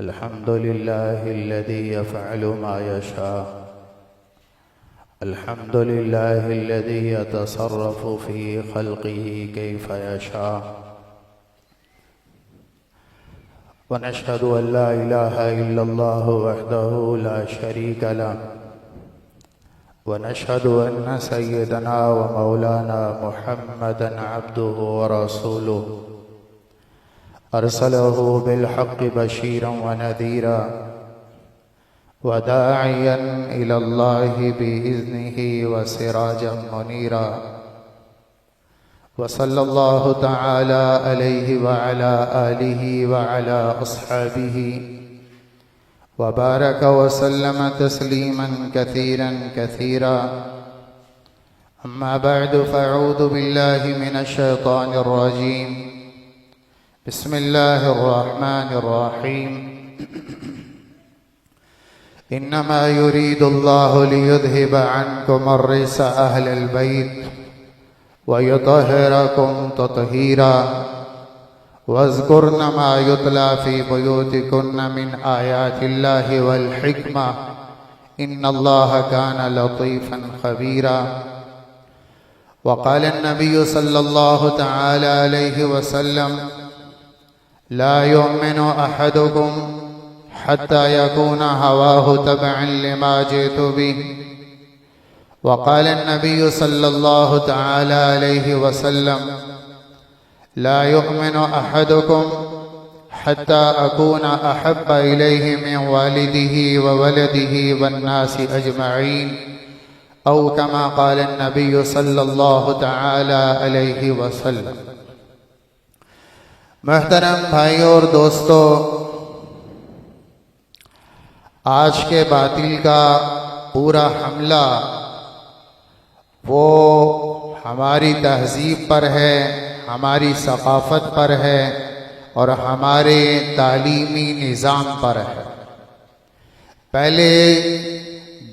الحمد لله الذي يفعل ما يشاء. الحمد لله الذي يتصرف في خلقه كيف يشاء. ونشهد أن لا إله إلا الله وحده لا شريك له. ونشهد أن سيدنا ومولانا محمدا عبده ورسوله أرسله بالحق بشيرا ونذيرا وداعيا إلى الله بإذنه وسراجا منيرا. وصلى الله تعالى عليه وعلى آله وعلى أصحابه وبارك وسلم تسليما كثيرا كثيرا. أما بعد، فأعوذ بالله من الشيطان الرجيم. بسم الله الرحمن الرحيم. إنما يريد الله ليذهب عنكم الرجس أهل البيت ويطهركم تطهيرا. واذكرن ما يتلى في بيوتكن من آيات الله والحكمة إن الله كان لطيفا خبيرا. وقال النبي صلى الله تعالى عليه وسلم: لا يؤمن أحدكم حتى يكون هواه تبعا لما جئت به. وقال النبي صلى الله تعالى عليه وسلم: لا يؤمن أحدكم حتى أكون أحب إليه من والده وولده والناس أجمعين، أو كما قال النبي صلى الله تعالى عليه وسلم. محترم بھائیوں اور دوستو، آج کے باطل کا پورا حملہ وہ ہماری تہذیب پر ہے، ہماری ثقافت پر ہے اور ہمارے تعلیمی نظام پر ہے۔ پہلے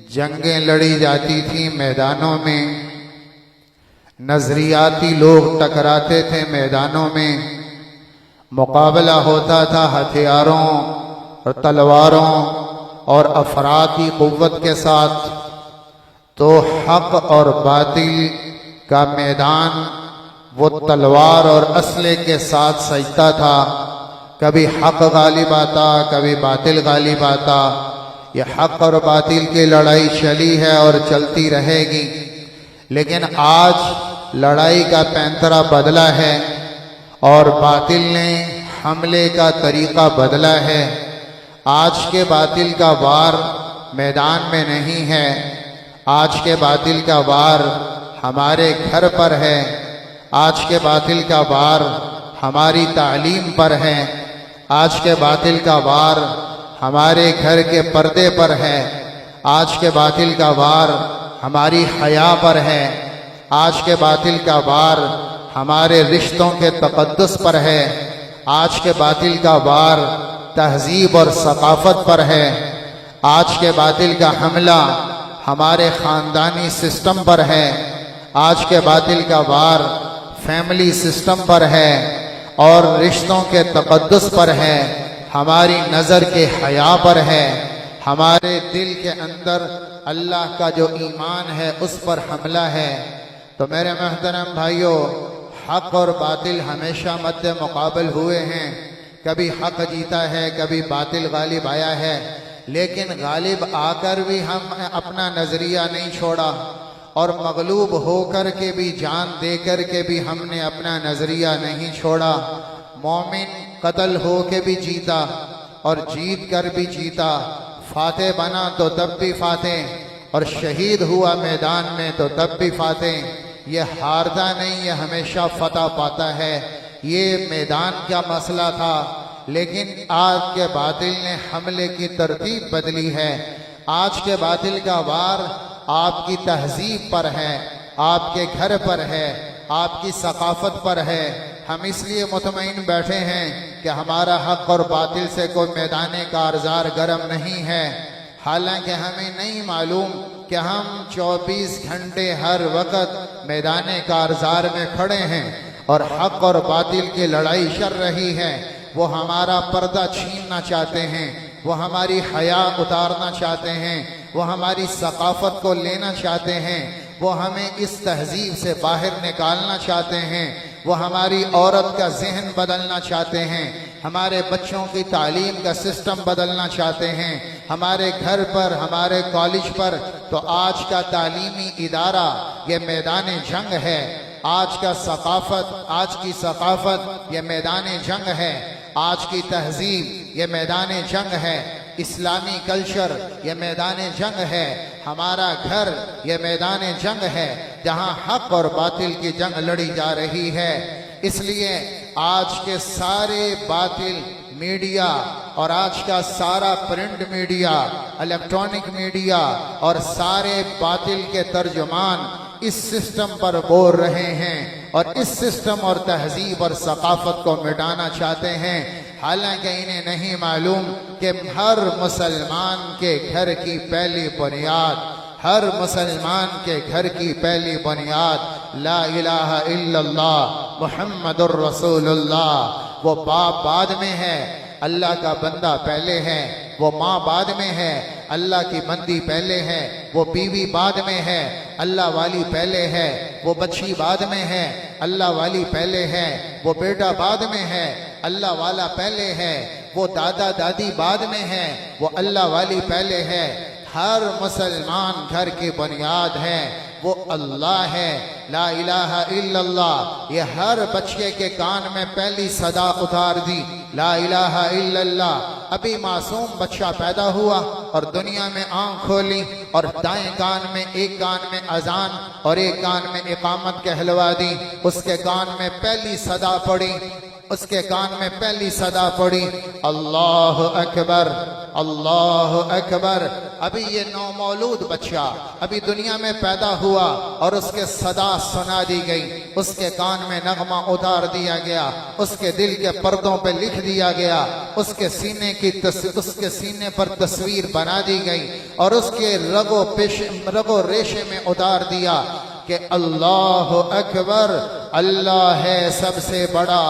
جنگیں لڑی جاتی تھیں میدانوں میں، نظریاتی لوگ ٹکراتے تھے میدانوں میں، مقابلہ ہوتا تھا ہتھیاروں اور تلواروں اور افراطی قوت کے ساتھ۔ تو حق اور باطل کا میدان وہ تلوار اور اسلحے کے ساتھ سجتا تھا۔ کبھی حق غالب آتا، کبھی باطل غالب آتا۔ یہ حق اور باطل کی لڑائی چلی ہے اور چلتی رہے گی، لیکن آج لڑائی کا پینترا بدلا ہے اور باطل نے حملے کا طریقہ بدلا ہے۔ آج کے باطل کا وار میدان میں نہیں ہے، آج کے باطل کا وار ہمارے گھر پر ہے، آج کے باطل کا وار ہماری تعلیم پر ہے، آج کے باطل کا وار ہمارے گھر کے پردے پر ہے، آج کے باطل کا وار ہماری حیا پر ہے، آج کے باطل کا وار ہمارے رشتوں کے تقدس پر ہے، آج کے باطل کا وار تہذیب اور ثقافت پر ہے، آج کے باطل کا حملہ ہمارے خاندانی سسٹم پر ہے، آج کے باطل کا وار فیملی سسٹم پر ہے اور رشتوں کے تقدس پر ہے، ہماری نظر کے حیا پر ہے، ہمارے دل کے اندر اللہ کا جو ایمان ہے اس پر حملہ ہے۔ تو میرے محترم بھائیوں، حق اور باطل ہمیشہ مد مقابل ہوئے ہیں، کبھی حق جیتا ہے، کبھی باطل غالب آیا ہے، لیکن غالب آ کر بھی ہم اپنا نظریہ نہیں چھوڑا اور مغلوب ہو کر کے بھی، جان دے کر کے بھی ہم نے اپنا نظریہ نہیں چھوڑا۔ مومن قتل ہو کے بھی جیتا اور جیت کر بھی جیتا، فاتح بنا تو تب بھی فاتح، اور شہید ہوا میدان میں تو تب بھی فاتح۔ یہ ہارتا نہیں، یہ ہمیشہ فتح پاتا ہے۔ یہ میدان کا مسئلہ تھا، لیکن آج کے باطل نے حملے کی ترتیب بدلی ہے۔ آج کے باطل کا وار آپ کی تہذیب پر ہے، آپ کے گھر پر ہے، آپ کی ثقافت پر ہے۔ ہم اس لیے مطمئن بیٹھے ہیں کہ ہمارا حق اور باطل سے کوئی میدان کارزار گرم نہیں ہے، حالانکہ ہمیں نہیں معلوم کہ ہم 24 گھنٹے ہر وقت میدان کارزار میں کھڑے ہیں اور حق اور باطل کی لڑائی چل رہی ہے۔ وہ ہمارا پردہ چھیننا چاہتے ہیں، وہ ہماری حیا اتارنا چاہتے ہیں، وہ ہماری ثقافت کو لینا چاہتے ہیں، وہ ہمیں اس تہذیب سے باہر نکالنا چاہتے ہیں، وہ ہماری عورت کا ذہن بدلنا چاہتے ہیں، ہمارے بچوں کی تعلیم کا سسٹم بدلنا چاہتے ہیں، ہمارے گھر پر، ہمارے کالج پر۔ تو آج کا تعلیمی ادارہ یہ میدان جنگ ہے، آج کی ثقافت یہ میدان جنگ ہے، آج کی تہذیب یہ میدان جنگ ہے، اسلامی کلچر یہ میدان جنگ ہے، ہمارا گھر یہ میدان جنگ ہے جہاں حق اور باطل کی جنگ لڑی جا رہی ہے۔ اس لیے آج کے سارے باطل میڈیا اور آج کا سارا پرنٹ میڈیا، الیکٹرانک میڈیا اور سارے باطل کے ترجمان اس سسٹم پر بول رہے ہیں اور اس سسٹم اور تہذیب اور ثقافت کو مٹانا چاہتے ہیں، حالانکہ انہیں نہیں معلوم کہ ہر مسلمان کے گھر کی پہلی بنیاد، ہر مسلمان کے گھر کی پہلی بنیاد لا الہ الا اللہ محمد الرسول اللہ۔ وہ باپ بعد میں ہے، اللہ کا بندہ پہلے ہے، وہ ماں بعد میں ہے، اللہ کی بندی پہلے ہے، وہ بیوی بعد میں ہے، اللہ والی پہلے ہے، وہ بچی بعد میں ہے، اللہ والی پہلے ہے، وہ بیٹا بعد میں ہے، اللہ والا پہلے ہے، وہ دادا دادی بعد میں ہے، وہ اللہ والی پہلے ہے۔ ہر مسلمان گھر کی بنیاد ہے، وہ اللہ ہے، لا الہ الا اللہ۔ یہ ہر بچے کے کان میں پہلی صدا اتار دی، لا الہ الا اللہ۔ ابھی معصوم بچہ پیدا ہوا اور دنیا میں آنکھ کھولی اور دائیں کان میں، ایک کان میں اذان اور ایک کان میں اقامت کہلوا دی، اس کے کان میں پہلی صدا پڑی، اس کے کان میں پہلی صدا پڑی، اللہ اکبر اللہ اکبر۔ ابھی یہ نومولود بچہ ابھی دنیا میں پیدا ہوا اور اس کے صدا سنا دی گئی، اس کے کان میں نغمہ اتار دیا گیا، اس کے دل کے پردوں پہ لکھ دیا گیا، اس کے سینے پر تصویر بنا دی گئی اور اس کے رگ و ریشے میں اتار دیا کہ اللہ اکبر، اللہ ہے سب سے بڑا،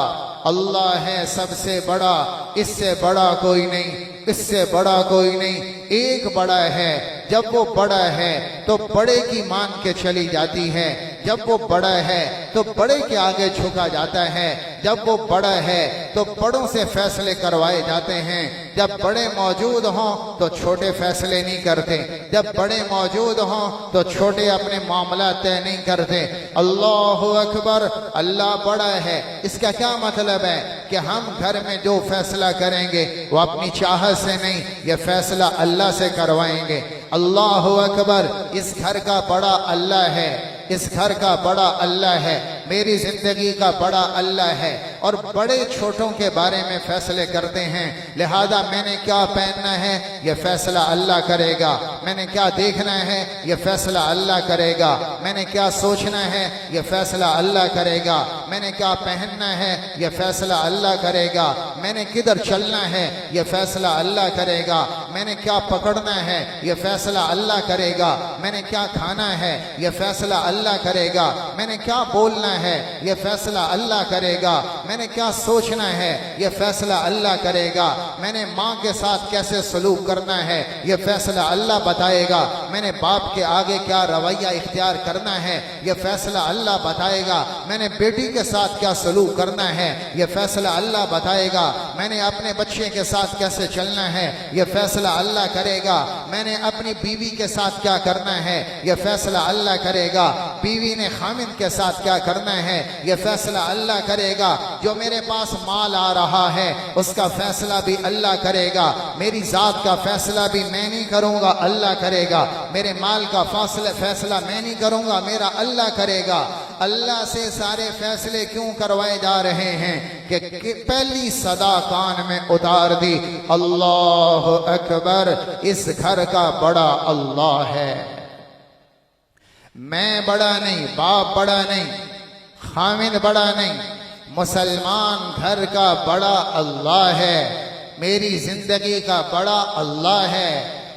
اللہ ہے سب سے بڑا، اس سے بڑا کوئی نہیں، اس سے بڑا کوئی نہیں۔ ایک بڑا ہے، جب وہ بڑا ہے تو بڑے کی مان کے چلی جاتی ہے، جب وہ بڑا ہے تو بڑے کے آگے جھکا جاتا ہے، جب وہ بڑا ہے تو بڑوں سے فیصلے کروائے جاتے ہیں، جب بڑے موجود ہوں تو چھوٹے فیصلے نہیں کرتے، جب بڑے موجود ہوں تو چھوٹے اپنے معاملات طے نہیں کرتے۔ اللہ اکبر، اللہ بڑا ہے۔ اس کا کیا مطلب ہے کہ ہم گھر میں جو فیصلہ کریں گے وہ اپنی چاہت سے نہیں، یہ فیصلہ اللہ سے کروائیں گے۔ اللہ اکبر، اس گھر کا بڑا اللہ ہے، اس گھر کا بڑا اللہ ہے، میری زندگی کا بڑا اللہ ہے، اور بڑے چھوٹوں کے بارے میں فیصلے کرتے ہیں۔ لہذا میں نے کیا پہننا ہے یہ فیصلہ اللہ کرے گا، میں نے کیا دیکھنا ہے یہ فیصلہ اللہ کرے گا، میں نے کیا سوچنا ہے یہ فیصلہ اللہ کرے گا، میں نے کیا پہننا ہے یہ فیصلہ اللہ کرے گا، میں نے کدھر چلنا ہے یہ فیصلہ اللہ کرے گا، میں نے کیا پکڑنا ہے یہ فیصلہ اللہ کرے گا، میں نے کیا کھانا ہے یہ فیصلہ اللہ کرے گا، میں نے کیا بولنا ہے یہ فیصلہ اللہ کرے گا، میں نے کیا سوچنا ہے یہ فیصلہ اللہ کرے گا، میں نے ماں کے ساتھ کیسے سلوک کرنا ہے یہ فیصلہ اللہ بتائے گا، میں نے باپ کے آگے کیا رویہ اختیار کرنا ہے یہ فیصلہ اللہ بتائے گا، میں نے بیٹی کے ساتھ کیا سلوک کرنا ہے یہ فیصلہ اللہ بتائے گا، میں نے اپنے بچے کے ساتھ کیسے چلنا ہے یہ فیصلہ اللہ کرے گا، میں نے اپنی بیوی کے ساتھ کیا کرنا ہے یہ فیصلہ اللہ کرے گا، بیوی نے خامند کے ساتھ کیا کرنا ہے یہ فیصلہ اللہ کرے گا، جو میرے پاس مال آ رہا ہے اس کا فیصلہ بھی اللہ کرے گا، میری ذات کا فیصلہ بھی میں نہیں کروں گا اللہ کرے گا، میرے مال کا فیصلہ میں نہیں کروں گا میرا اللہ کرے گا۔ اللہ سے سارے فیصلے کیوں کروائے جا رہے ہیں کہ پہلی صدا کان میں اتار دی، اللہ اکبر، اس گھر کا بڑا اللہ ہے۔ میں بڑا نہیں، باپ بڑا نہیں، خامن بڑا نہیں، مسلمان گھر کا بڑا اللہ ہے، میری زندگی کا بڑا اللہ ہے،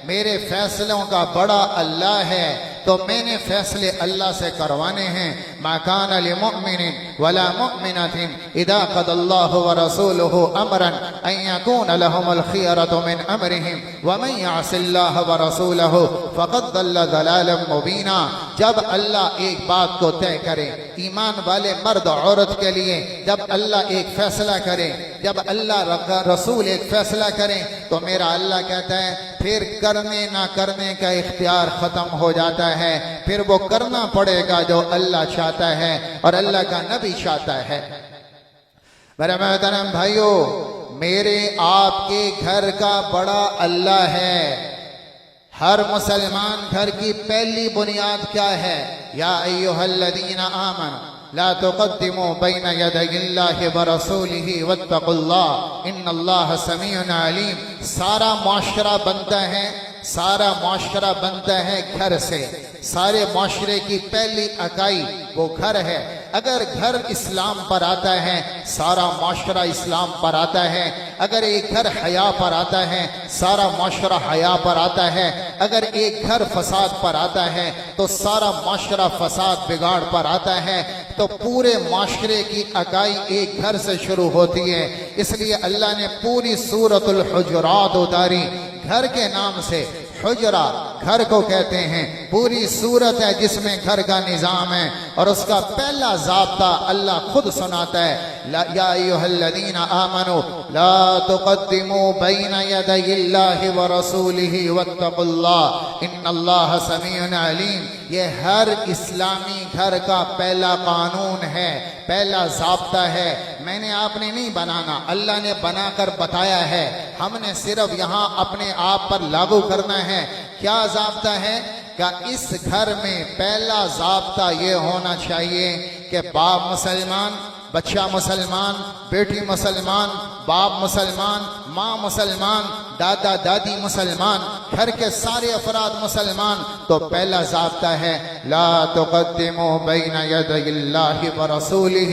میرے فیصلوں کا بڑا اللہ ہے، تو میں نے فیصلے اللہ سے کروانے ہیں۔ ما كان لمؤمن ولا مؤمنة إذا قضى الله ورسوله أمرا أن يكون لهم الخيرة من أمرهم ومن يعص الله ورسوله فقد ضل ضلالا مبينا۔ جب اللہ ایک بات کو طے کرے، ایمان والے مرد عورت کے لیے جب اللہ ایک فیصلہ کرے، جب اللہ رسول ایک فیصلہ کرے تو میرا اللہ کہتا ہے پھر کرنے نہ کرنے کا اختیار ختم ہو جاتا ہے، پھر وہ کرنا پڑے گا جو اللہ چاہتا ہے اور اللہ کا نبی چاہتا ہے۔ میرے محترم بھائیو، میرے آپ کے گھر کا بڑا اللہ ہے۔ ہر مسلمان گھر کی پہلی بنیاد کیا ہے؟ یا ایھا الذین آمنوا لا تقدموا بین یدی اللہ ورسولہ واتقوا اللہ ان اللہ سمیع علیم۔ سارا معاشرہ بنتا ہے، سارا معاشرہ بنتا ہے گھر سے۔ سارے معاشرے کی پہلی اکائی وہ گھر ہے۔ اگر گھر اسلام پر آتا ہے سارا معاشرہ اسلام پر آتا ہے۔ اگر ایک گھر حیا پر آتا ہے سارا معاشرہ حیا پر آتا ہے۔ اگر ایک گھر فساد پر آتا ہے تو سارا معاشرہ فساد بگاڑ پر آتا ہے۔ تو پورے معاشرے کی اکائی ایک گھر سے شروع ہوتی ہے۔ اس لیے اللہ نے پوری سورۃ الحجرات اتاری گھر کے نام سے۔ حجرہ گھر کو کہتے ہیں، پوری صورت ہے جس میں گھر کا نظام ہے، اور اس کا پہلا ضابطہ اللہ خود سناتا ہے، یا ایھا الذین آمنوا لا تقدموا بین یدی اللہ ورسولہ واتقوا اللہ ان اللہ سمیع علیم۔ یہ ہر اسلامی گھر کا پہلا قانون ہے، پہلا ضابطہ ہے۔ میں نے آپ نے نہیں بنانا، اللہ نے بنا کر بتایا ہے، ہم نے صرف یہاں اپنے آپ پر لاگو کرنا ہے۔ کیا ضابطہ ہے؟ کہ اس گھر میں پہلا ضابطہ یہ ہونا چاہیے کہ باپ مسلمان، بچہ مسلمان، بیٹی مسلمان، باپ مسلمان، ماں مسلمان، دادا دادی مسلمان، گھر کے سارے افراد مسلمان۔ تو پہلا ضابطہ ہے لا تقدموا بین یدی اللہ ورسولہ۔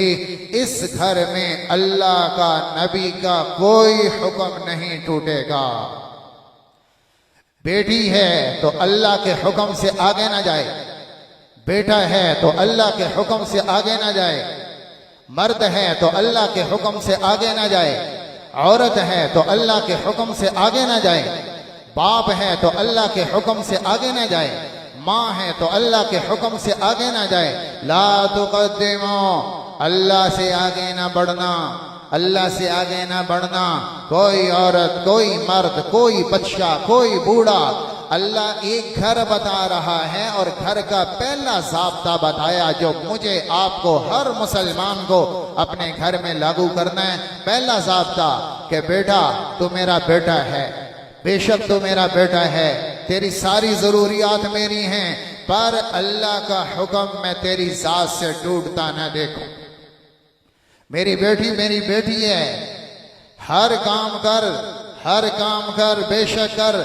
اس گھر میں اللہ کا، نبی کا کوئی حکم نہیں ٹوٹے گا۔ بیٹی ہے تو اللہ کے حکم سے آگے نہ جائے، بیٹا ہے تو اللہ کے حکم سے آگے نہ جائے، مرد ہے تو اللہ کے حکم سے آگے نہ جائے، عورت ہے تو اللہ کے حکم سے آگے نہ جائے، باپ ہے تو اللہ کے حکم سے آگے نہ جائے، ماں ہے تو اللہ کے حکم سے آگے نہ جائے۔ لا تقدموا، اللہ سے آگے نہ بڑھنا، اللہ سے آگے نہ بڑھنا۔ کوئی عورت، کوئی مرد، کوئی بچہ، کوئی بوڑھا، اللہ ایک گھر بتا رہا ہے اور گھر کا پہلا ضابطہ بتایا جو مجھے آپ کو، ہر مسلمان کو اپنے گھر میں لاگو کرنا ہے۔ پہلا ضابطہ کہ بیٹا تو میرا بیٹا ہے، بے شک تو میرا بیٹا ہے، تیری ساری ضروریات میری ہیں، پر اللہ کا حکم میں تیری ذات سے ٹوٹتا نہ دیکھوں۔ میری بیٹی ہے، ہر کام کر، ہر کام کر، بے شک کر،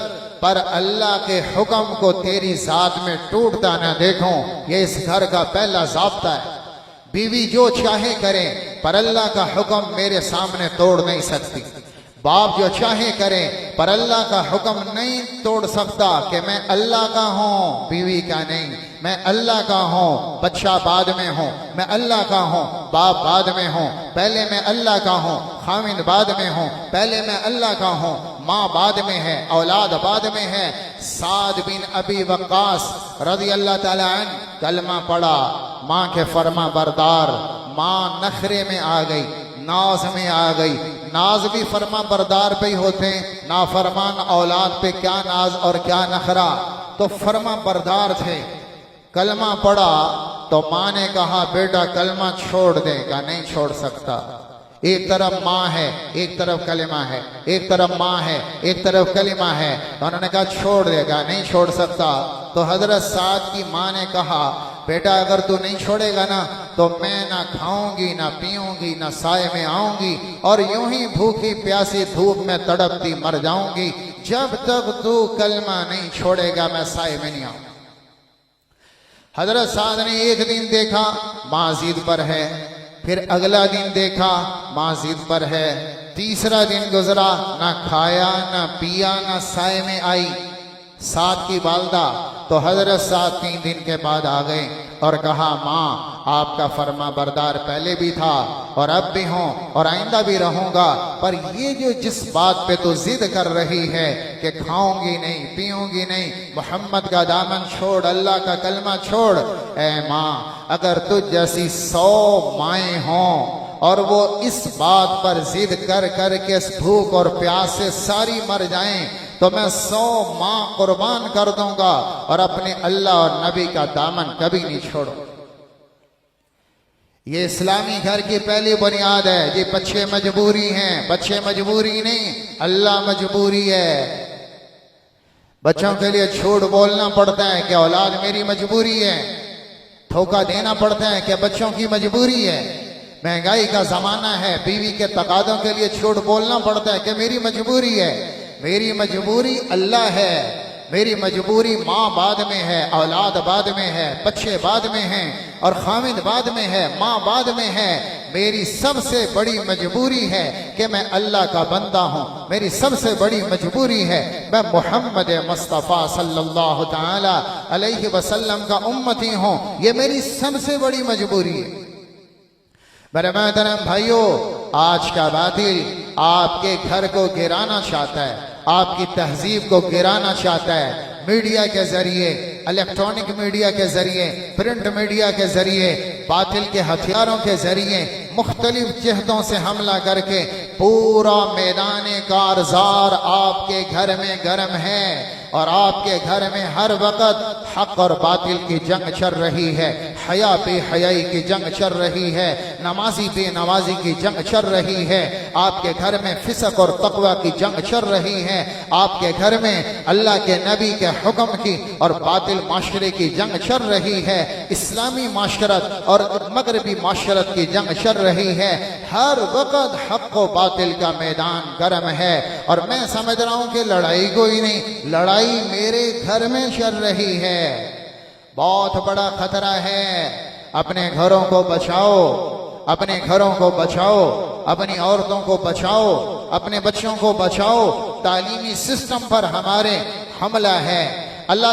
پر اللہ کے حکم کو تیری ذات میں ٹوٹتا نہ دیکھوں۔ یہ اس گھر کا پہلا ضابطہ ہے۔ بیوی جو چاہے کرے پر اللہ کا حکم میرے سامنے توڑ نہیں سکتی۔ باپ جو چاہے کرے پر اللہ کا حکم نہیں توڑ سکتا کہ میں اللہ کا ہوں، بیوی کا نہیں۔ میں اللہ کا ہوں، بچہ بعد میں ہوں، میں اللہ کا ہوں، باپ بعد میں ہوں، پہلے میں اللہ کا ہوں، خاوند بعد میں ہوں، پہلے میں اللہ کا ہوں، ماں بعد میں ہے، اولاد بعد میں ہے۔ سعد بن ابی وقاص رضی اللہ تعالی عنہ کلمہ پڑھا، ماں کے فرما بردار، ماں نخرے میں آ گئی، ناز میں آ گئی۔ ناز بھی فرما بردار پہ ہی ہوتے ہیں، نافرمان اولاد پہ کیا ناز اور کیا نخرا۔ تو فرما بردار تھے، کلمہ پڑھا تو ماں نے کہا بیٹا کلمہ چھوڑ دے گا، نہیں چھوڑ سکتا۔ ایک طرف ماں ہے، ایک طرف کلمہ ہے، ایک طرف ماں ہے، ایک طرف کلمہ ہے، تو انہوں نے کہا چھوڑ دے گا، نہیں چھوڑ سکتا۔ تو حضرت سعد کی ماں نے کہا بیٹا اگر تو نہیں چھوڑے گا نا تو میں نہ کھاؤں گی، نہ پیوں گی، نہ سائے میں آؤں گی، اور یوں ہی بھوکی پیاسی دھوپ میں تڑپتی مر جاؤں گی۔ جب تک تو کلمہ نہیں چھوڑے گا میں سائے میں نہیں آؤں۔ حضرت سعد نے ایک دن دیکھا ماں ضد پر ہے، پھر اگلا دن دیکھا ماں ضد پر ہے، تیسرا دن گزرا، نہ کھایا نہ پیا نہ سائے میں آئی سعد کی والدہ۔ تو تو حضرت سعد 3 دن کے بعد آ گئے اور کہا ماں آپ کا فرما بردار پہلے بھی تھا اور اب بھی ہوں اور آئندہ بھی رہوں گا، پر یہ جو جس بات پہ تو ضد کر رہی ہے کہ کھاؤں گی نہیں پیوں گی نہیں، محمد کا دامن چھوڑ، اللہ کا کلمہ چھوڑ، اے ماں اگر تجھ جیسی 100 مائیں ہوں اور وہ اس بات پر ضد کر کر کے اس بھوک اور پیاس سے ساری مر جائیں تو میں 100 ماں قربان کر دوں گا اور اپنے اللہ اور نبی کا دامن کبھی نہیں چھوڑوں۔ یہ اسلامی گھر کی پہلی بنیاد ہے جی۔ بچے مجبوری ہیں، بچے مجبوری نہیں، اللہ مجبوری ہے۔ بچوں کے لیے جھوٹ بولنا پڑتا ہے کہ اولاد میری مجبوری ہے، دھوکہ دینا پڑتا ہے کہ بچوں کی مجبوری ہے۔ مہنگائی کا زمانہ ہے، بیوی کے تقاضوں کے لیے جھوٹ بولنا پڑتا ہے کہ میری مجبوری ہے۔ میری مجبوری اللہ ہے، میری مجبوری ماں بعد میں ہے، اولاد بعد میں ہے، بچے بعد میں ہیں اور خامد بعد میں ہے، ماں بعد میں ہے۔ میری سب سے بڑی مجبوری ہے کہ میں اللہ کا بندہ ہوں، میری سب سے بڑی مجبوری ہے میں محمد مصطفیٰ صلی اللہ تعالی علیہ وسلم کا امتی ہوں، یہ میری سب سے بڑی مجبوری ہے۔ میرے محترم بھائیوں، آج کا باطل آپ کے گھر کو گرانا چاہتا ہے، آپ کی تہذیب کو گرانا چاہتا ہے، میڈیا کے ذریعے، الیکٹرانک میڈیا کے ذریعے، پرنٹ میڈیا کے ذریعے، باطل کے ہتھیاروں کے ذریعے مختلف جہتوں سے حملہ کر کے پورا میدان کارزار آپ کے گھر میں گرم ہے اور آپ کے گھر میں ہر وقت حق اور باطل کی جنگ چل رہی ہے، حیا بے حیائی کی جنگ چل رہی ہے، نمازی بے نمازی کی جنگ چل رہی ہے، آپ کے گھر میں فسق اور تقوی کی جنگ چل رہی ہے، آپ کے گھر میں اللہ کے نبی کے حکم کی اور باطل معاشرے کی جنگ چل رہی ہے، اسلامی معاشرت اور مغربی معاشرت کی جنگ چل رہی ہے، ہر وقت حق و باطل کا میدان گرم ہے اور میں سمجھ رہا ہوں کہ لڑائی کوئی نہیں، لڑائی میرے گھر میں چل رہی ہے۔ بہت بڑا خطرہ ہے، اپنے گھروں کو بچاؤ، اپنے گھروں کو بچاؤ، اپنی عورتوں کو بچاؤ، اپنے بچوں کو بچاؤ۔ تعلیمی سسٹم پر ہمارے حملہ ہے۔ اللہ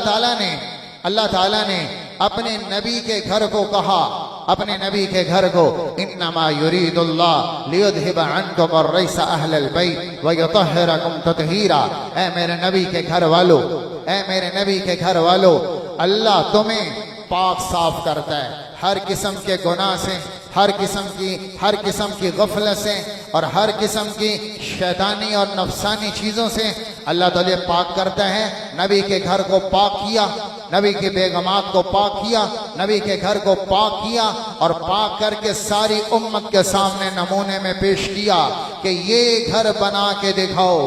تعالیٰ نے اپنے نبی کے گھر کو کہا، اپنے نبی کے گھر کو انما یرید اللہ لیذھب عنکم الرجس اہل البیت ویطہرکم تطہیرا۔ اے میرے نبی کے گھر والو، اے میرے نبی کے گھر والو، اللہ تمہیں پاک صاف کرتا ہے ہر قسم کے گناہ سے، ہر قسم کی غفلت سے اور ہر قسم کی شیطانی اور نفسانی چیزوں سے اللہ تعالیٰ پاک کرتا ہے۔ نبی کے گھر کو پاک کیا، نبی کی بیگمات کو پاک کیا، نبی کے گھر کو پاک کیا اور پاک کر کے ساری امت کے سامنے نمونے میں پیش کیا کہ یہ گھر بنا کے دکھاؤ،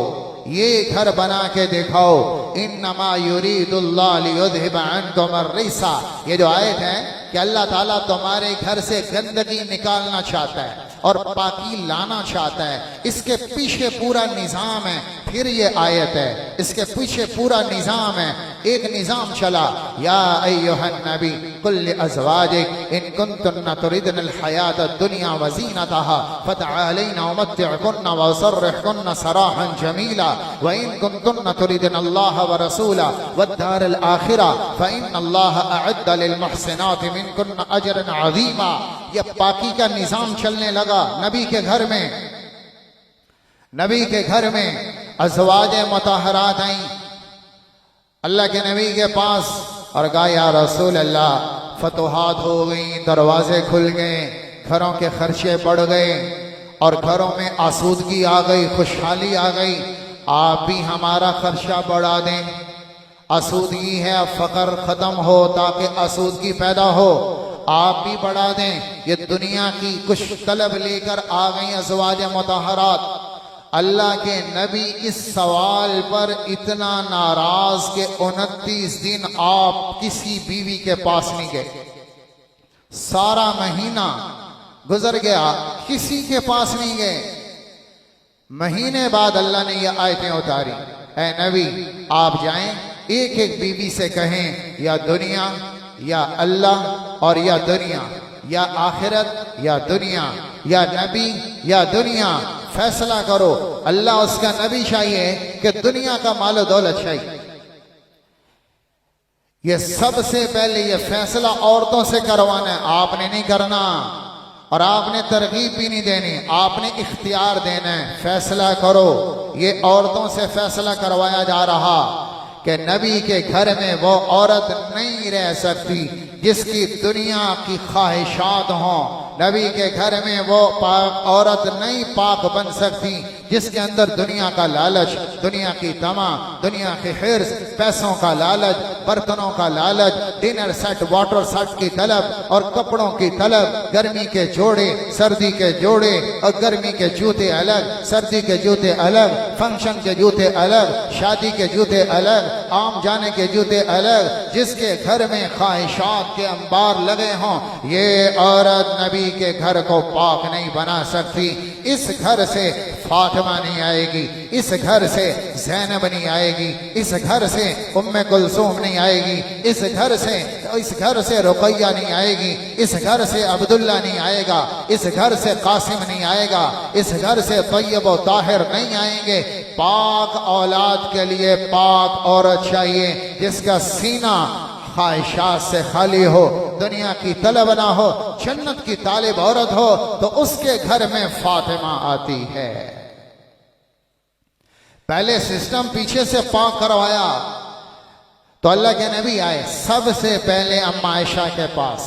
یہ گھر بنا کے دکھاؤ۔ انما یرید اللہ لیذھب عنکم الرجس، یہ جو آیت ہے کہ اللہ تعالیٰ تمہارے گھر سے گندگی نکالنا چاہتا ہے اور پاکی لانا چاہتا ہے، اس کے پیچھے پورا نظام ہے۔ پھر یہ آیت ہے، اس کے پیچھے پورا نظام ہے، ایک نظام چلا، یا ایہا النبی قل لازواجک ان کنتن تردن الحیات الدنیا وزینتها فتعالین امتعکن واسرحکن سراحا جمیلا وان کنتن تردن اللہ ورسولا والدار الآخرہ فإن اللہ اعد للمحسنات منکن اجرا عظیما۔ یہ پاکی کا نظام چلنے لگا نبی کے گھر میں، نبی کے گھر میں ازواج مطہرات آئیں اللہ کے نبی کے پاس اور کہا یا رسول اللہ فتوحات ہو گئیں، دروازے کھل گئے، گھروں کے خرچے بڑھ گئے اور گھروں میں آسودگی آ گئی، خوشحالی آ گئی، آپ بھی ہمارا خرچہ بڑھا دیں۔ آسودگی ہے، فقر ختم ہو تاکہ آسودگی پیدا ہو، آپ بھی بڑھا دیں۔ یہ دنیا کی کچھ طلب لے کر آ گئی ازواج مطہرات۔ اللہ کے نبی اس سوال پر اتنا ناراض کہ 29 دن آپ کسی بیوی کے پاس نہیں گئے، سارا مہینہ گزر گیا، کسی کے پاس نہیں گئے۔ مہینے بعد اللہ نے یہ آیتیں اتاری، اے نبی آپ جائیں ایک ایک بیوی سے کہیں یا دنیا یا اللہ اور یا دنیا، یا آخرت یا دنیا، یا نبی یا دنیا، فیصلہ کرو۔ اللہ اس کا نبی چاہیے کہ دنیا کا مال و دولت چاہیے؟ یہ سب سے پہلے یہ فیصلہ عورتوں سے کروانا ہے، آپ نے نہیں کرنا، اور آپ نے ترغیب بھی نہیں دینی، آپ نے اختیار دینا ہے، فیصلہ کرو۔ یہ عورتوں سے فیصلہ کروایا جا رہا کہ نبی کے گھر میں وہ عورت نہیں رہ سکتی جس کی دنیا کی خواہشات ہوں، نبی کے گھر میں وہ عورت نہیں پاک بن سکتی جس کے اندر دنیا کا لالچ، دنیا کی طمع، دنیا کی حرص، پیسوں کا لالچ، برتنوں کا لالچ، ڈنر سیٹ، واٹر سیٹ کی طلب اور کپڑوں کی طلب، گرمی کے جوڑے، سردی کے جوڑے، اور گرمی کے جوتے الگ، سردی کے جوتے الگ، فنکشن کے جوتے الگ، شادی کے جوتے الگ، عام جانے کے جوتے الگ، جس کے گھر میں خواہشات کے انبار لگے ہوں، یہ عورت نبی کے گھر کو پاک نہیں بنا سکتی۔ اس گھر سے فاطمہ نہیں آئے گی، اس گھر سے زینب نہیں آئے گی، اس گھر سے ام کلثوم نہیں آئے گی، اس گھر سے رقیہ نہیں آئے گی، اس گھر سے عبداللہ نہیں آئے گا، اس گھر سے قاسم نہیں آئے گا، اس گھر سے طیب و طاہر نہیں آئیں گے۔ پاک اولاد کے لیے پاک عورت چاہیے جس کا سینہ خواہشات سے خالی ہو، دنیا کی طلب نہ ہو، جنت کی طالب عورت ہو، تو اس کے گھر میں فاطمہ آتی ہے۔ پہلے سسٹم پیچھے سے پاک کروایا تو اللہ کے نبی آئے سب سے پہلے اما عائشہ کے پاس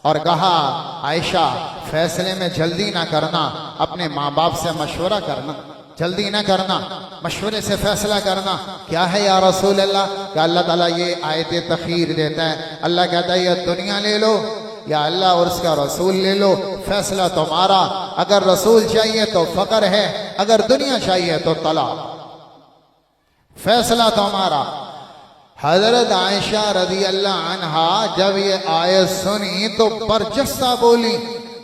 اور کہا، عائشہ فیصلے میں جلدی نہ کرنا، اپنے ماں باپ سے مشورہ کرنا، جلدی نہ کرنا، مشورے سے فیصلہ کرنا۔ کیا ہے یا رسول اللہ؟ کہ اللہ تعالیٰ یہ آیت تخیر دیتا ہے، اللہ کہتا ہے یہ دنیا لے لو یا اللہ اور اس کا رسول لے لو، فیصلہ تمہارا، اگر رسول چاہیے تو فقر ہے، اگر دنیا چاہیے تو طلاق، فیصلہ تمہارا۔ حضرت عائشہ رضی اللہ عنہا جب یہ آیت سنی تو برجستہ بولی،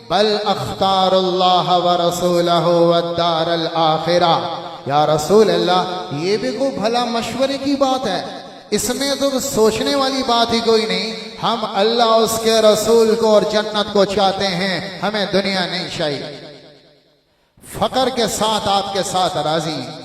بل اختار اللہ ورسولہ والدار الآخرہ۔ یا رسول اللہ یہ بھی کوئی بھلا مشورے کی بات ہے، اس میں تو سوچنے والی بات ہی کوئی نہیں، ہم اللہ اس کے رسول کو اور جنت کو چاہتے ہیں، ہمیں دنیا نہیں چاہیے۔ فقر کے ساتھ آپ کے ساتھ راضی ہیں،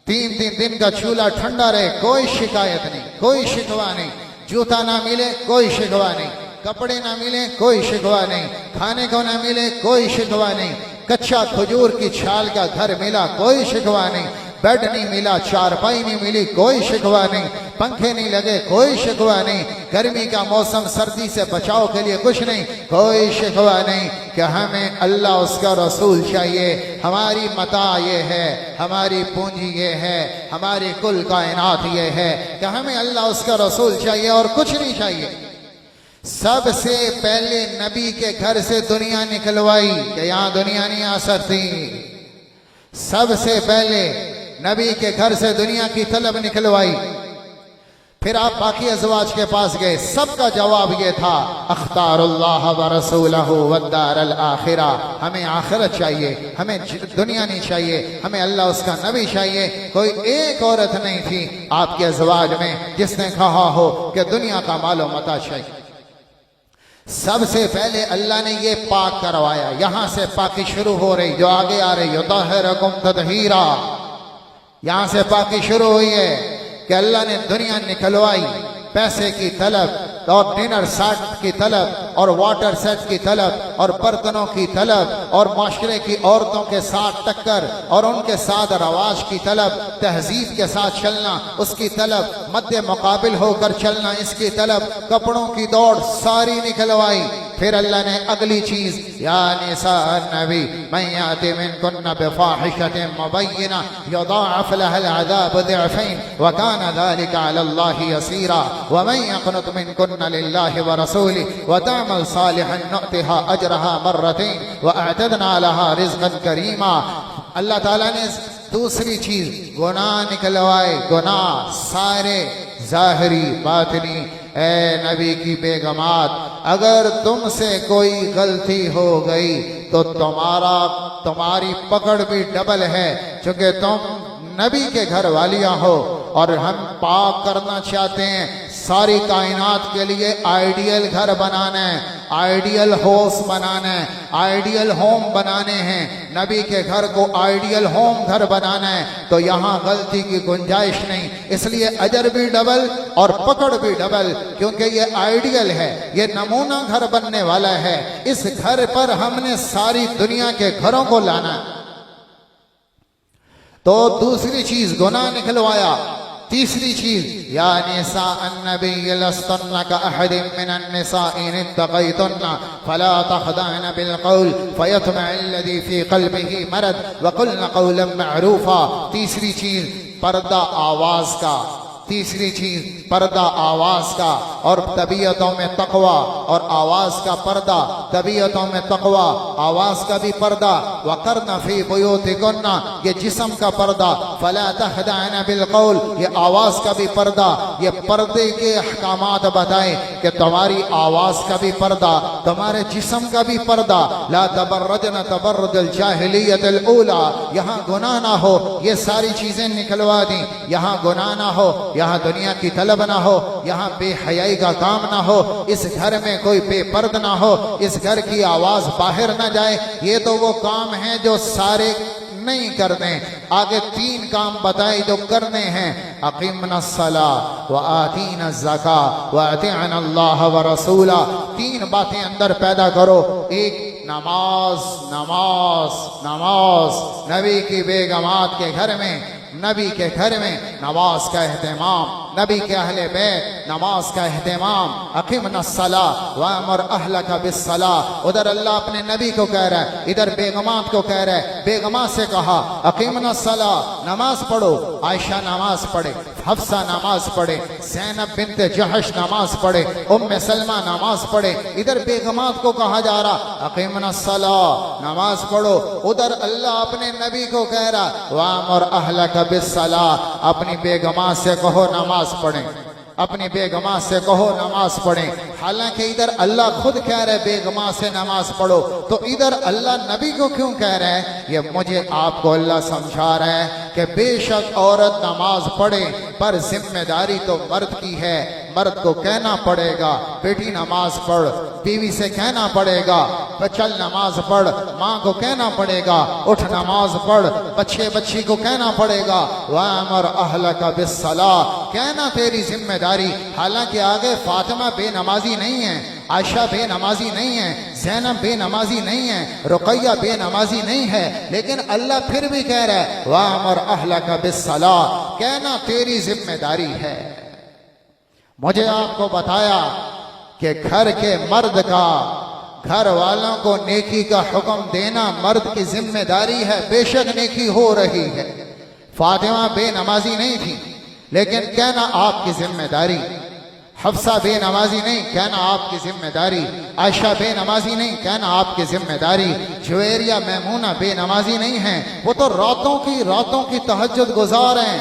3 دن کا چولہا ٹھنڈا رہے، کوئی شکایت نہیں، کوئی شکوہ نہیں، جوتا نہ ملے کوئی شکوہ نہیں، کپڑے نہ ملے کوئی شکوہ نہیں، کھانے کو نہ ملے کوئی شکوہ نہیں، کچا کھجور کی چھال کا گھر ملا کوئی شکوہ نہیں، بیڈ نہیں ملا، چارپائی نہیں ملی کوئی شکوہ نہیں، پنکھے نہیں لگے کوئی شکوہ نہیں، گرمی کا موسم سردی سے بچاؤ کے لیے کچھ نہیں، کوئی شکوہ نہیں، کہ ہمیں اللہ اس کا رسول چاہیے، ہماری متاع یہ ہے، ہماری پونجی یہ ہے، ہماری کل کائنات یہ ہے کہ ہمیں اللہ اس کا رسول چاہیے اور کچھ نہیں چاہیے۔ سب سے پہلے نبی کے گھر سے دنیا نکلوائی کہ یہاں دنیا نہیں آ سکتی، سب سے پہلے نبی کے گھر سے دنیا کی طلب نکلوائی۔ پھر آپ باقی ازواج کے پاس گئے، سب کا جواب یہ تھا، اختار اللہ ورسولہ والدار الآخرہ، ہمیں آخرت چاہیے، ہمیں دنیا نہیں چاہیے، ہمیں اللہ اس کا نبی چاہیے۔ کوئی ایک عورت نہیں تھی آپ کے ازواج میں جس نے کہا ہو کہ دنیا کا مال و متاع چاہیے۔ سب سے پہلے اللہ نے یہ پاک کروایا، یہاں سے پاکی شروع ہو رہی، جو آگے آ رہی، یطہرکم تطہیرا، یہاں سے پاکی شروع ہوئی ہے کہ اللہ نے دنیا نکلوائی، پیسے کی طلب اور ڈنر سیٹ کی طلب اور واٹر سیٹ کی طلب اور برتنوں کی طلب اور معاشرے کی عورتوں کے ساتھ ٹکر اور ان کے ساتھ رواج کی طلب، تہذیب کے ساتھ چلنا اس کی طلب، مد مقابل ہو کر چلنا اس کی طلب، کپڑوں کی دوڑ ساری نکلوائی۔ پھر اللہ نے اگلی چیز، یا نساء النبی من یأت منکن بفاحشۃ مبینہ یضاعف لها العذاب ضعفین وکان ذلک علی اللہ یسیرا ومن یقنط منکن للہ ورسولہ وتعمل صالحا نؤتها اجرها مرتین واعتدنا لها رزقا کریما۔ اللہ تعالیٰ نے دوسری چیز گناہ نکلوائے، گناہ سارے ظاہری باطنی۔ اے نبی کی بیگمات، اگر تم سے کوئی غلطی ہو گئی تو تمہاری پکڑ بھی ڈبل ہے، چونکہ تم نبی کے گھر والیاں ہو اور ہم پاک کرنا چاہتے ہیں، ساری کائنات کے لیے آئیڈیل گھر بنانا ہے، آئیڈیل ہاؤس بنانا ہے، آئیڈیل ہوم بنانے ہیں، نبی کے گھر کو آئیڈیل ہوم گھر بنانا ہے، تو یہاں غلطی کی گنجائش نہیں، اس لیے اجر بھی ڈبل اور پکڑ بھی ڈبل، کیونکہ یہ آئیڈیل ہے، یہ نمونہ گھر بننے والا ہے، اس گھر پر ہم نے ساری دنیا کے گھروں کو لانا ہے۔ تو دوسری چیز گناہ نکلوایا، تیسری چیز یا نساء النبی لستن کأحد من النساء ان اتقیتن فلا تخضعن بالقول فیطمع الذی فی قلبه مرض وقلن قولا معروفا۔ تیسری چیز پردہ آواز کا، تیسری چیز پردہ آواز کا، اور طبیعتوں میں تقوی اور آواز کا پردہ، طبیعتوں میں تقوی آواز کا بھی پردہ، وقرن فی بیوتکن یہ جسم کا پردہ، فلا تخضعن بالقول یہ آواز کا بھی پردہ۔ یہ پردے کے احکامات بتائیں کہ تمہاری آواز کا بھی پردہ، تمہارے جسم کا بھی پردہ۔ لا تبرجن تبرج الجاہلیت الاولی، یہاں گناہ نہ ہو، یہ ساری چیزیں نکلوا دیں، یہاں گناہ نہ ہو، یہاں دنیا کی طلب نہ ہو، یہاں بے حیائی کا کام نہ ہو، اس گھر میں کوئی بے پرد نہ ہو، اس گھر کی آواز باہر نہ جائے۔ یہ تو وہ کام ہیں جو سارے نہیں کرنے۔ آگے تین کام بتائے جو کرنے ہیں، اقیمنا الصلاۃ وآتینا الزکاۃ واطعنا اللہ ورسولہ۔ تین باتیں اندر پیدا کرو، ایک نماز نماز نماز، نبی کی بیگمات کے گھر میں، نبی کے گھر میں نماز کا اہتمام، نبی کے اہل بیت نماز کا اہتمام۔ اقیمنا الصلاۃ وامر اہلک بالصلاۃ، ادھر اللہ اپنے نبی کو کہہ رہا ہے، ادھر بیگمات کو کہہ رہا ہے۔ بیگمات سے کہا اقیمنا الصلاۃ، نماز پڑھو، عائشہ نماز پڑھے، حفصہ نماز پڑھے، زینب بنت جحش نماز پڑھے، ام سلمہ نماز پڑھے۔ ادھر بیگمات کو کہا جا رہا اقیمنا الصلاۃ، نماز پڑھو، ادھر اللہ اپنے نبی کو کہہ رہا وامر اہلک بالصلاۃ، اپنی بیگمات سے کہو نماز پڑھیں، اپنی بیگمات سے کہو نماز پڑھیں۔ حالانکہ ادھر اللہ خود کہہ رہے بیگمات سے نماز پڑھو، تو ادھر اللہ نبی کو کیوں کہہ رہے ہیں؟ یہ مجھے آپ کو اللہ سمجھا رہا ہے کہ بے شک عورت نماز پڑھے، پر ذمہ داری تو مرد کی ہے۔ مرد کو کہنا پڑے گا بیٹی نماز پڑھ، بیوی سے کہنا پڑے گا چل نماز پڑھ، ماں کو کہنا پڑے گا اٹھ نماز پڑھ، بچے بچی کو کہنا پڑے گا وَأَمَرْ أَهْلَكَ بِالصَّلَاةِ، کہنا تیری ذمہ داری۔ حالانکہ آگے فاطمہ بے نمازی نہیں ہے، عائشہ بے نمازی نہیں ہے، زینب بے نمازی نہیں ہے، رقیہ بے نمازی نہیں ہے، لیکن اللہ پھر بھی کہہ رہا ہے وَأَمَرْ أَهْلَكَ بِالصَّلَاةِ، کہنا تیری ذمہ داری ہے۔ مجھے آپ کو بتایا کہ گھر کے مرد کا، گھر والوں کو نیکی کا حکم دینا مرد کی ذمہ داری ہے۔ بے شک نیکی ہو رہی ہے، فاطمہ بے نمازی نہیں تھی لیکن کہنا آپ کی ذمہ داری، حفصہ بے نمازی نہیں کہنا آپ کی ذمہ داری، عائشہ بے نمازی نہیں کہنا آپ کی ذمہ داری، جویریہ میمونہ بے نمازی نہیں ہیں، وہ تو راتوں کی تہجد گزار ہیں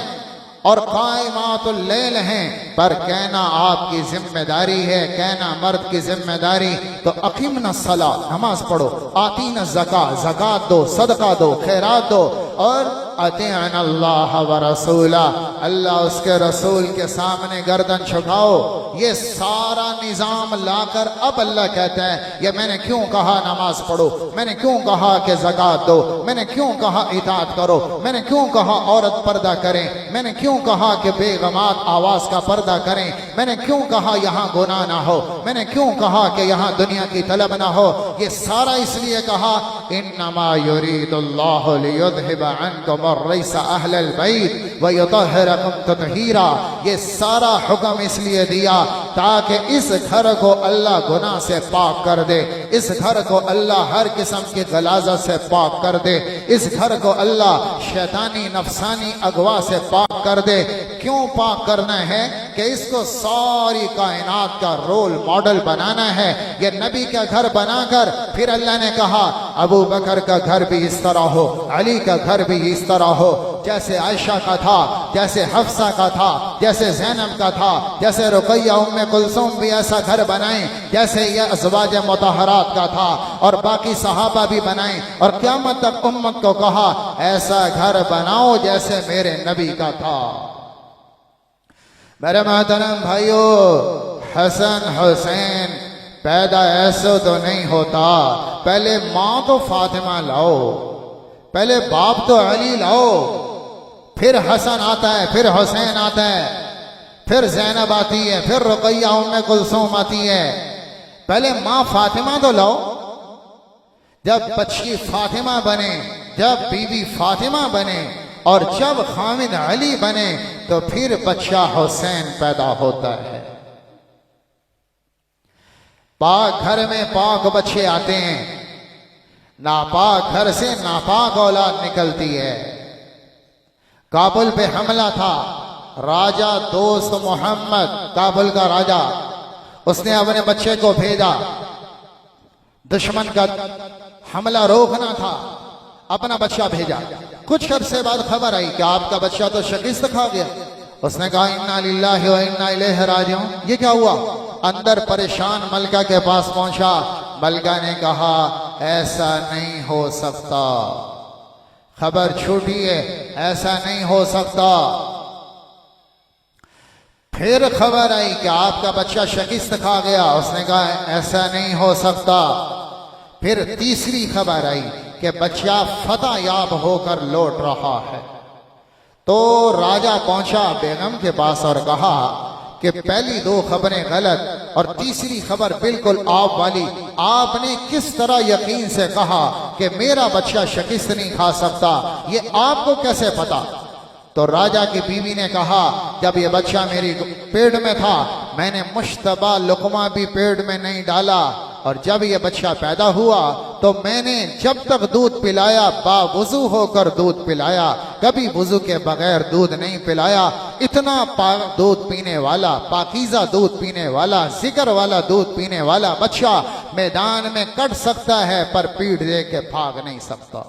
اور قائمات اللیل ہیں، پر کہنا آپ کی ذمہ داری ہے، کہنا مرد کی ذمہ داری۔ تو اقیمنا الصلاۃ، نماز پڑھو، آتینا الزکاۃ، زکوٰۃ دو، صدقہ دو، خیرات دو، اور اطیعنا اللہ ورسولہ، اللہ اس کے رسول کے سامنے گردن جھکاؤ۔ یہ سارا نظام لا کر اب اللہ کہتا ہے یہ میں نے کیوں کہا نماز پڑھو، میں نے کیوں کہا کہ زکوٰۃ دو، میں نے کیوں کہا اطاعت کرو، میں نے کیوں کہا عورت پردہ کریں، میں نے کیوں کہا کہ بیگمات آواز کا پردہ کریں، میں نے کیوں کہا یہاں گناہ نہ ہو، میں نے کیوں کہا کہ یہاں دنیا کی طلب نہ ہو۔ یہ سارا اس لیے کہا انما یرید اللہ لیذھب عنکم الرجس اہل البیت ویطہرکم تطہیرا، یہ سارا حکم اس لیے دیا تاکہ اس گھر کو اللہ گناہ سے پاک کر دے، اس گھر کو اللہ ہر قسم کی غلاظت سے پاک کر دے، اس گھر کو اللہ شیطانی نفسانی اغوا سے پاک کر دے۔ کیوں پاک کرنا ہے؟ کہ اس کو ساری کائنات کا رول ماڈل بنانا ہے۔ یہ نبی کا گھر بنا کر پھر اللہ نے کہا ابو بکر کا گھر بھی اس طرح ہو، علی کا گھر بھی اس طرح ہو، جیسے عائشہ کا تھا، جیسے حفصہ کا تھا، جیسے زینب کا تھا، جیسے رقیہ ام کلثوم بھی ایسا گھر بنائیں جیسے یہ ازواج مطہرات کا تھا، اور باقی صحابہ بھی بنائیں، اور قیامت تک امت کو کہا ایسا گھر بناؤ جیسے میرے نبی کا تھا۔ میرے محترم بھائیو، حسن حسین پیدا ایسے تو نہیں ہوتا، پہلے ماں تو فاطمہ لاؤ، پہلے باپ تو علی لاؤ، پھر حسن آتا ہے، پھر حسین آتا ہے، پھر زینب آتی ہے، پھر رقیہ ام کلثوم آتی ہے، پہلے ماں فاطمہ تو لاؤ۔ جب بچی فاطمہ بنے، جب بی بی فاطمہ بنے اور جب خامد علی بنے تو پھر بچہ حسین پیدا ہوتا ہے۔ پاک گھر میں پاک بچے آتے ہیں، ناپاک گھر سے ناپاک اولاد نکلتی ہے۔ کابل پہ حملہ تھا، راجہ دوست محمد، کابل کا راجہ، اس نے اپنے بچے کو بھیجا، دشمن کا حملہ روکنا تھا، اپنا بچہ بھیجا۔ کچھ عرصے بعد خبر آئی کہ آپ کا بچہ تو شکست کھا گیا۔ اس نے کہا انا للہ و انا الیہ راجعون، یہ کیا ہوا؟ اندر پریشان ملکہ کے پاس پہنچا، ملکہ نے کہا ایسا نہیں ہو سکتا، خبر چھوٹی ہے، ایسا نہیں ہو سکتا۔ پھر خبر آئی کہ آپ کا بچہ شکست کھا گیا، اس نے کہا ایسا نہیں ہو سکتا۔ پھر تیسری خبر آئی کہ بچہ فتح یاب ہو کر لوٹ رہا ہے۔ تو راجہ پہنچا بیگم کے پاس اور کہا کہ پہلی دو خبریں غلط اور تیسری خبر بالکل آپ والی، آپ نے کس طرح یقین سے کہا کہ میرا بچہ شکست نہیں کھا سکتا، یہ آپ کو کیسے پتا؟ تو راجہ کی بیوی نے کہا جب یہ بچہ میری پیٹ میں تھا میں نے مشتبہ لقمہ بھی پیٹ میں نہیں ڈالا، اور جب یہ بچہ پیدا ہوا تو میں نے جب تک دودھ پلایا باوضو ہو کر دودھ پلایا، کبھی وضو کے بغیر دودھ نہیں پلایا۔ اتنا پاک دودھ پینے والا، پاکیزہ دودھ پینے والا، ذکر والا دودھ پینے والا بچہ میدان میں کٹ سکتا ہے پر پیٹھ دے کے بھاگ نہیں سکتا۔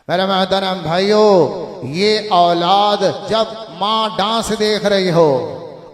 میرے محترم بھائیو، یہ اولاد جب ماں ڈانس دیکھ رہی ہو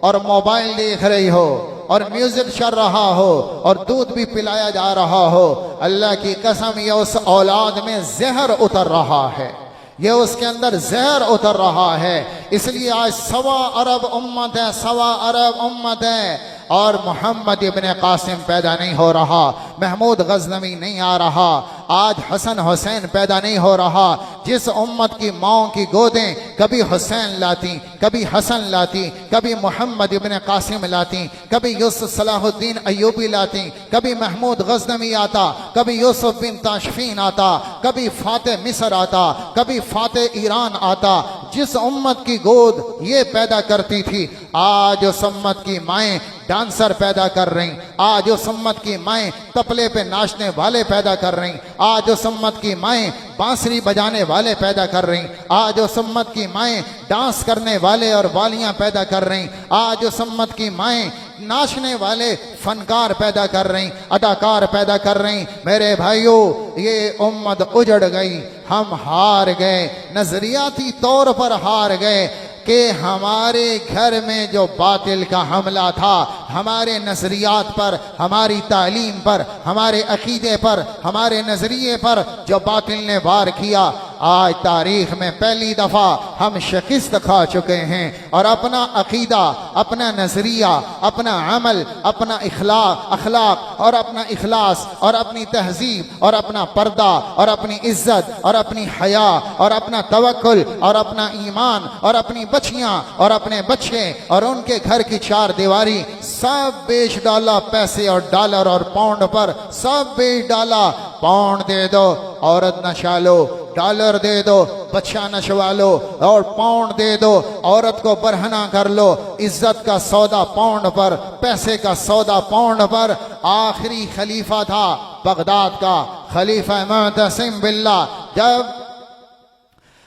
اور موبائل دیکھ رہی ہو اور میوزک چل رہا ہو اور دودھ بھی پلایا جا رہا ہو، اللہ کی قسم یہ اس اولاد میں زہر اتر رہا ہے، یہ اس کے اندر زہر اتر رہا ہے۔ اس لیے آج 1.25 ارب امت ہے، 1.25 ارب امت ہے، اور محمد ابن قاسم پیدا نہیں ہو رہا، محمود غزنوی نہیں آ رہا، آج حسن حسین پیدا نہیں ہو رہا۔ جس امت کی ماؤں کی گودیں کبھی حسین لاتی، کبھی حسن لاتی، کبھی محمد ابن قاسم لاتی، کبھی یوسف صلاح الدین ایوبی لاتی، کبھی محمود غزنوی آتا، کبھی یوسف بن تاشفین آتا، کبھی فاتح مصر آتا، کبھی فاتح ایران آتا، جس امت کی گود یہ پیدا کرتی تھی آج اس امت کی مائیں ڈانسر پیدا کر رہی، آج اس امت کی مائیں تپلے پہ ناچنے والے پیدا کر رہی، آج اس امت کی مائیں بانسری بجانے والے پیدا کر رہی، آج اس امت کی مائیں ڈانس کرنے والے اور والیاں پیدا کر رہی، آج اس امت کی مائیں ناچنے والے فنکار پیدا کر رہی، اداکار پیدا کر رہی۔ میرے بھائیو، یہ امت اجڑ گئی، ہم ہار گئے، نظریاتی طور پر ہار گئے کہ ہمارے گھر میں جو باطل کا حملہ تھا، ہمارے نظریات پر، ہماری تعلیم پر، ہمارے عقیدے پر، ہمارے نظریے پر جو باطل نے وار کیا، آج تاریخ میں پہلی دفعہ ہم شکست کھا چکے ہیں، اور اپنا عقیدہ، اپنا نظریہ، اپنا عمل، اپنا اخلاق اور اپنا اخلاص اور اپنی تہذیب اور اپنا پردہ اور اپنی عزت اور اپنی حیا اور اپنا توکل اور اپنا ایمان اور اپنی بچیاں اور اپنے بچے اور ان کے گھر کی چار دیواری سب بیچ ڈالا، پیسے اور ڈالر اور پاؤنڈ پر سب بیچ ڈالا۔ پاؤنڈ دے دو عورت نچا لو، ڈالر دے دو بچہ نچوا لو، اور پاؤنڈ دے دو عورت کو برہنہ کر لو۔ عزت کا سودا پاؤنڈ پر، پیسے کا سودا پاؤنڈ پر۔ آخری خلیفہ تھا بغداد کا، خلیفہ معتصم باللہ، جب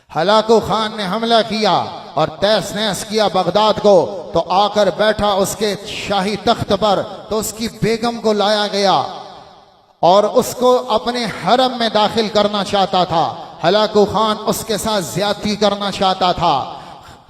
ہلاکو خان نے حملہ کیا اور تیس نیس کیا بغداد کو، تو آ کر بیٹھا اس کے شاہی تخت پر، تو اس کی بیگم کو لایا گیا اور اس کو اپنے حرم میں داخل کرنا چاہتا تھا۔ ہلاکو خان اس کے ساتھ زیادتی کرنا چاہتا تھا۔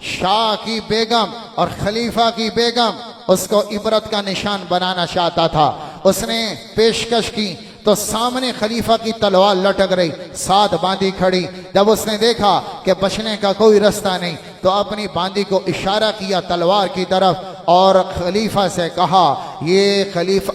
شاہ کی بیگم اور خلیفہ کی بیگم اس کو عبرت کا نشان بنانا چاہتا تھا۔ اس نے پیشکش کی تو سامنے خلیفہ کی تلوار لٹک رہی، ساتھ باندھی کھڑی۔ جب اس نے دیکھا کہ بچنے کا کوئی رستہ نہیں تو اپنی باندھی کو اشارہ کیا تلوار کی طرف، اور خلیفہ سے کہا یہ خلیفہ،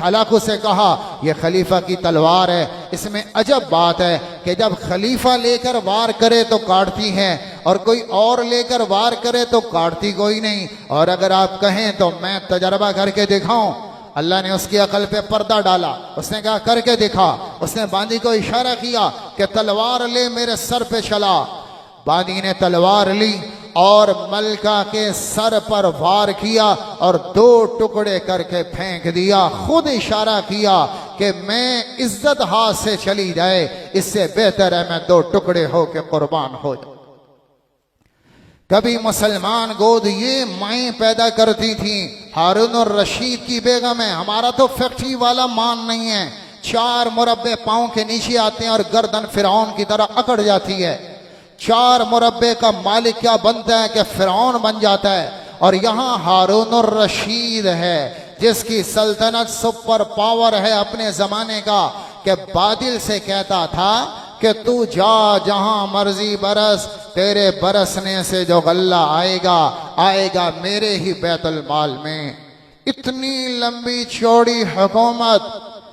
ہلاکو سے کہا یہ خلیفہ کی تلوار ہے۔ اس میں عجب بات ہے کہ جب خلیفہ لے کر وار کرے تو کاٹتی ہے اور کوئی اور لے کر وار کرے تو کاٹتی کوئی نہیں۔ اور اگر آپ کہیں تو میں تجربہ کر کے دکھاؤں، اللہ نے اس کی عقل پہ پردہ ڈالا، اس نے کہا کر کے دکھا۔ اس نے باندی کو اشارہ کیا کہ تلوار لے میرے سر پہ چلا۔ باندی نے تلوار لی اور ملکہ کے سر پر وار کیا اور 2 ٹکڑے کر کے پھینک دیا۔ خود اشارہ کیا کہ میں عزت ہاتھ سے چلی جائے، اس سے بہتر ہے میں 2 ٹکڑے ہو کے قربان ہو جاؤں۔ کبھی مسلمان گود یہ مائیں پیدا کرتی تھیں۔ ہارون الرشید کی بیگم ہے، ہمارا تو فیکٹری والا مان نہیں ہے، 4 مربع پاؤں کے نیچے آتے ہیں اور گردن فرعون کی طرح اکڑ جاتی ہے۔ 4 مربع کا مالک کیا بنتا ہے کہ فرعون بن جاتا ہے، اور یہاں ہارون الرشید ہے جس کی سلطنت سپر پاور ہے اپنے زمانے کا، کہ بادل سے کہتا تھا کہ تو جا جہاں مرضی برس، تیرے برسنے سے جو غلہ آئے گا میرے ہی بیت المال میں۔ اتنی لمبی چوڑی حکومت،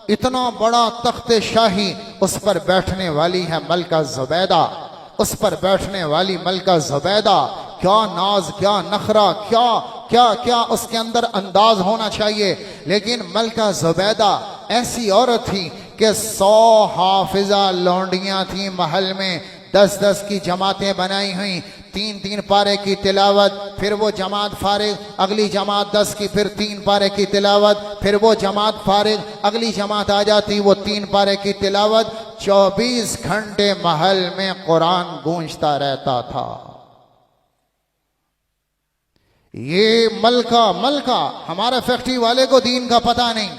اتنا بڑا تخت شاہی، اس پر بیٹھنے والی ہے ملکہ زبیدہ، اس پر بیٹھنے والی ملکہ زبیدہ۔ کیا ناز، کیا نخرہ، کیا اس کے اندر انداز ہونا چاہیے۔ لیکن ملکہ زبیدہ ایسی عورت تھی کہ 100 حافظہ لونڈیاں تھیں محل میں، 10 کی جماعتیں بنائی ہوئیں، 3 پارے کی تلاوت، پھر وہ جماعت فارغ، اگلی جماعت 10 کی، پھر 3 پارے کی تلاوت، پھر وہ جماعت فارغ، اگلی جماعت آ جاتی، وہ 3 پارے کی تلاوت۔ 24 گھنٹے محل میں قرآن گونجتا رہتا تھا۔ یہ ملکہ ہمارے فیکٹری والے کو دین کا پتہ نہیں۔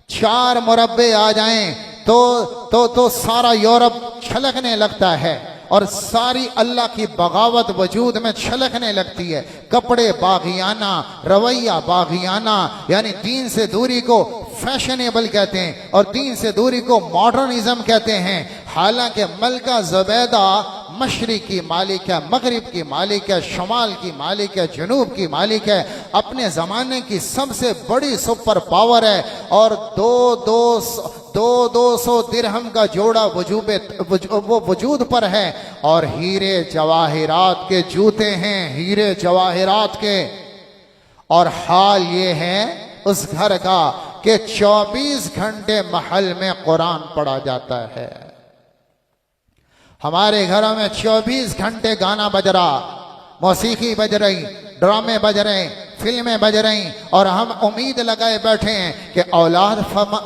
4 مربع آ جائیں تو سارا یورپ چھلکنے لگتا ہے، اور ساری اللہ کی بغاوت وجود میں چھلکنے لگتی ہے۔ کپڑے باغیانہ، رویہ باغیانہ، یعنی دین سے دوری کو فیشنیبل کہتے ہیں اور دین سے دوری کو ماڈرنزم کہتے ہیں۔ حالانکہ ملکہ زبیدہ مشرق کی مالک ہے، مغرب کی مالک ہے، شمال کی مالک ہے، جنوب کی مالک ہے، اپنے زمانے کی سب سے بڑی سپر پاور ہے، اور 200 درہم کا جوڑا وہ وجود پر ہے، اور ہیرے جواہرات کے جوتے ہیں، ہیرے جواہرات کے۔ اور حال یہ ہے اس گھر کا کہ 24 گھنٹے محل میں قرآن پڑھا جاتا ہے۔ ہمارے گھروں میں 24 گھنٹے گانا بج رہا، موسیقی بج رہی، ڈرامے بج رہے، فلمیں بج رہی، اور ہم امید لگائے بیٹھے ہیں کہ اولاد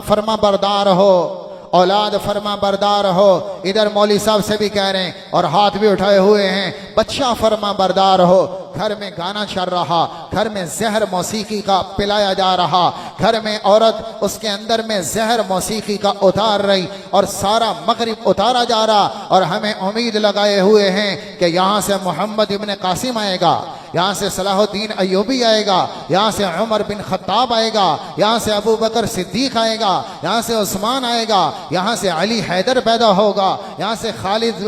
فرما بردار ہو، اولاد فرما بردار ہو۔ ادھر مولوی صاحب سے بھی کہہ رہے ہیں اور ہاتھ بھی اٹھائے ہوئے ہیں، بچہ فرما بردار ہو۔ گھر میں گانا چل رہا، گھر میں زہر موسیقی کا پلایا جا رہا، گھر میں عورت اس کے اندر میں زہر موسیقی کا اتار رہی، اور سارا مغرب اتارا جا رہا، اور ہمیں امید لگائے ہوئے ہیں کہ یہاں سے محمد ابن قاسم آئے گا، یہاں سے صلاح الدین ایوبی آئے گا، یہاں سے عمر بن خطاب آئے گا، یہاں سے ابو بکر صدیق آئے گا، یہاں سے عثمان آئے گا، یہاں سے علی حیدر پیدا ہوگا، یہاں سے خالد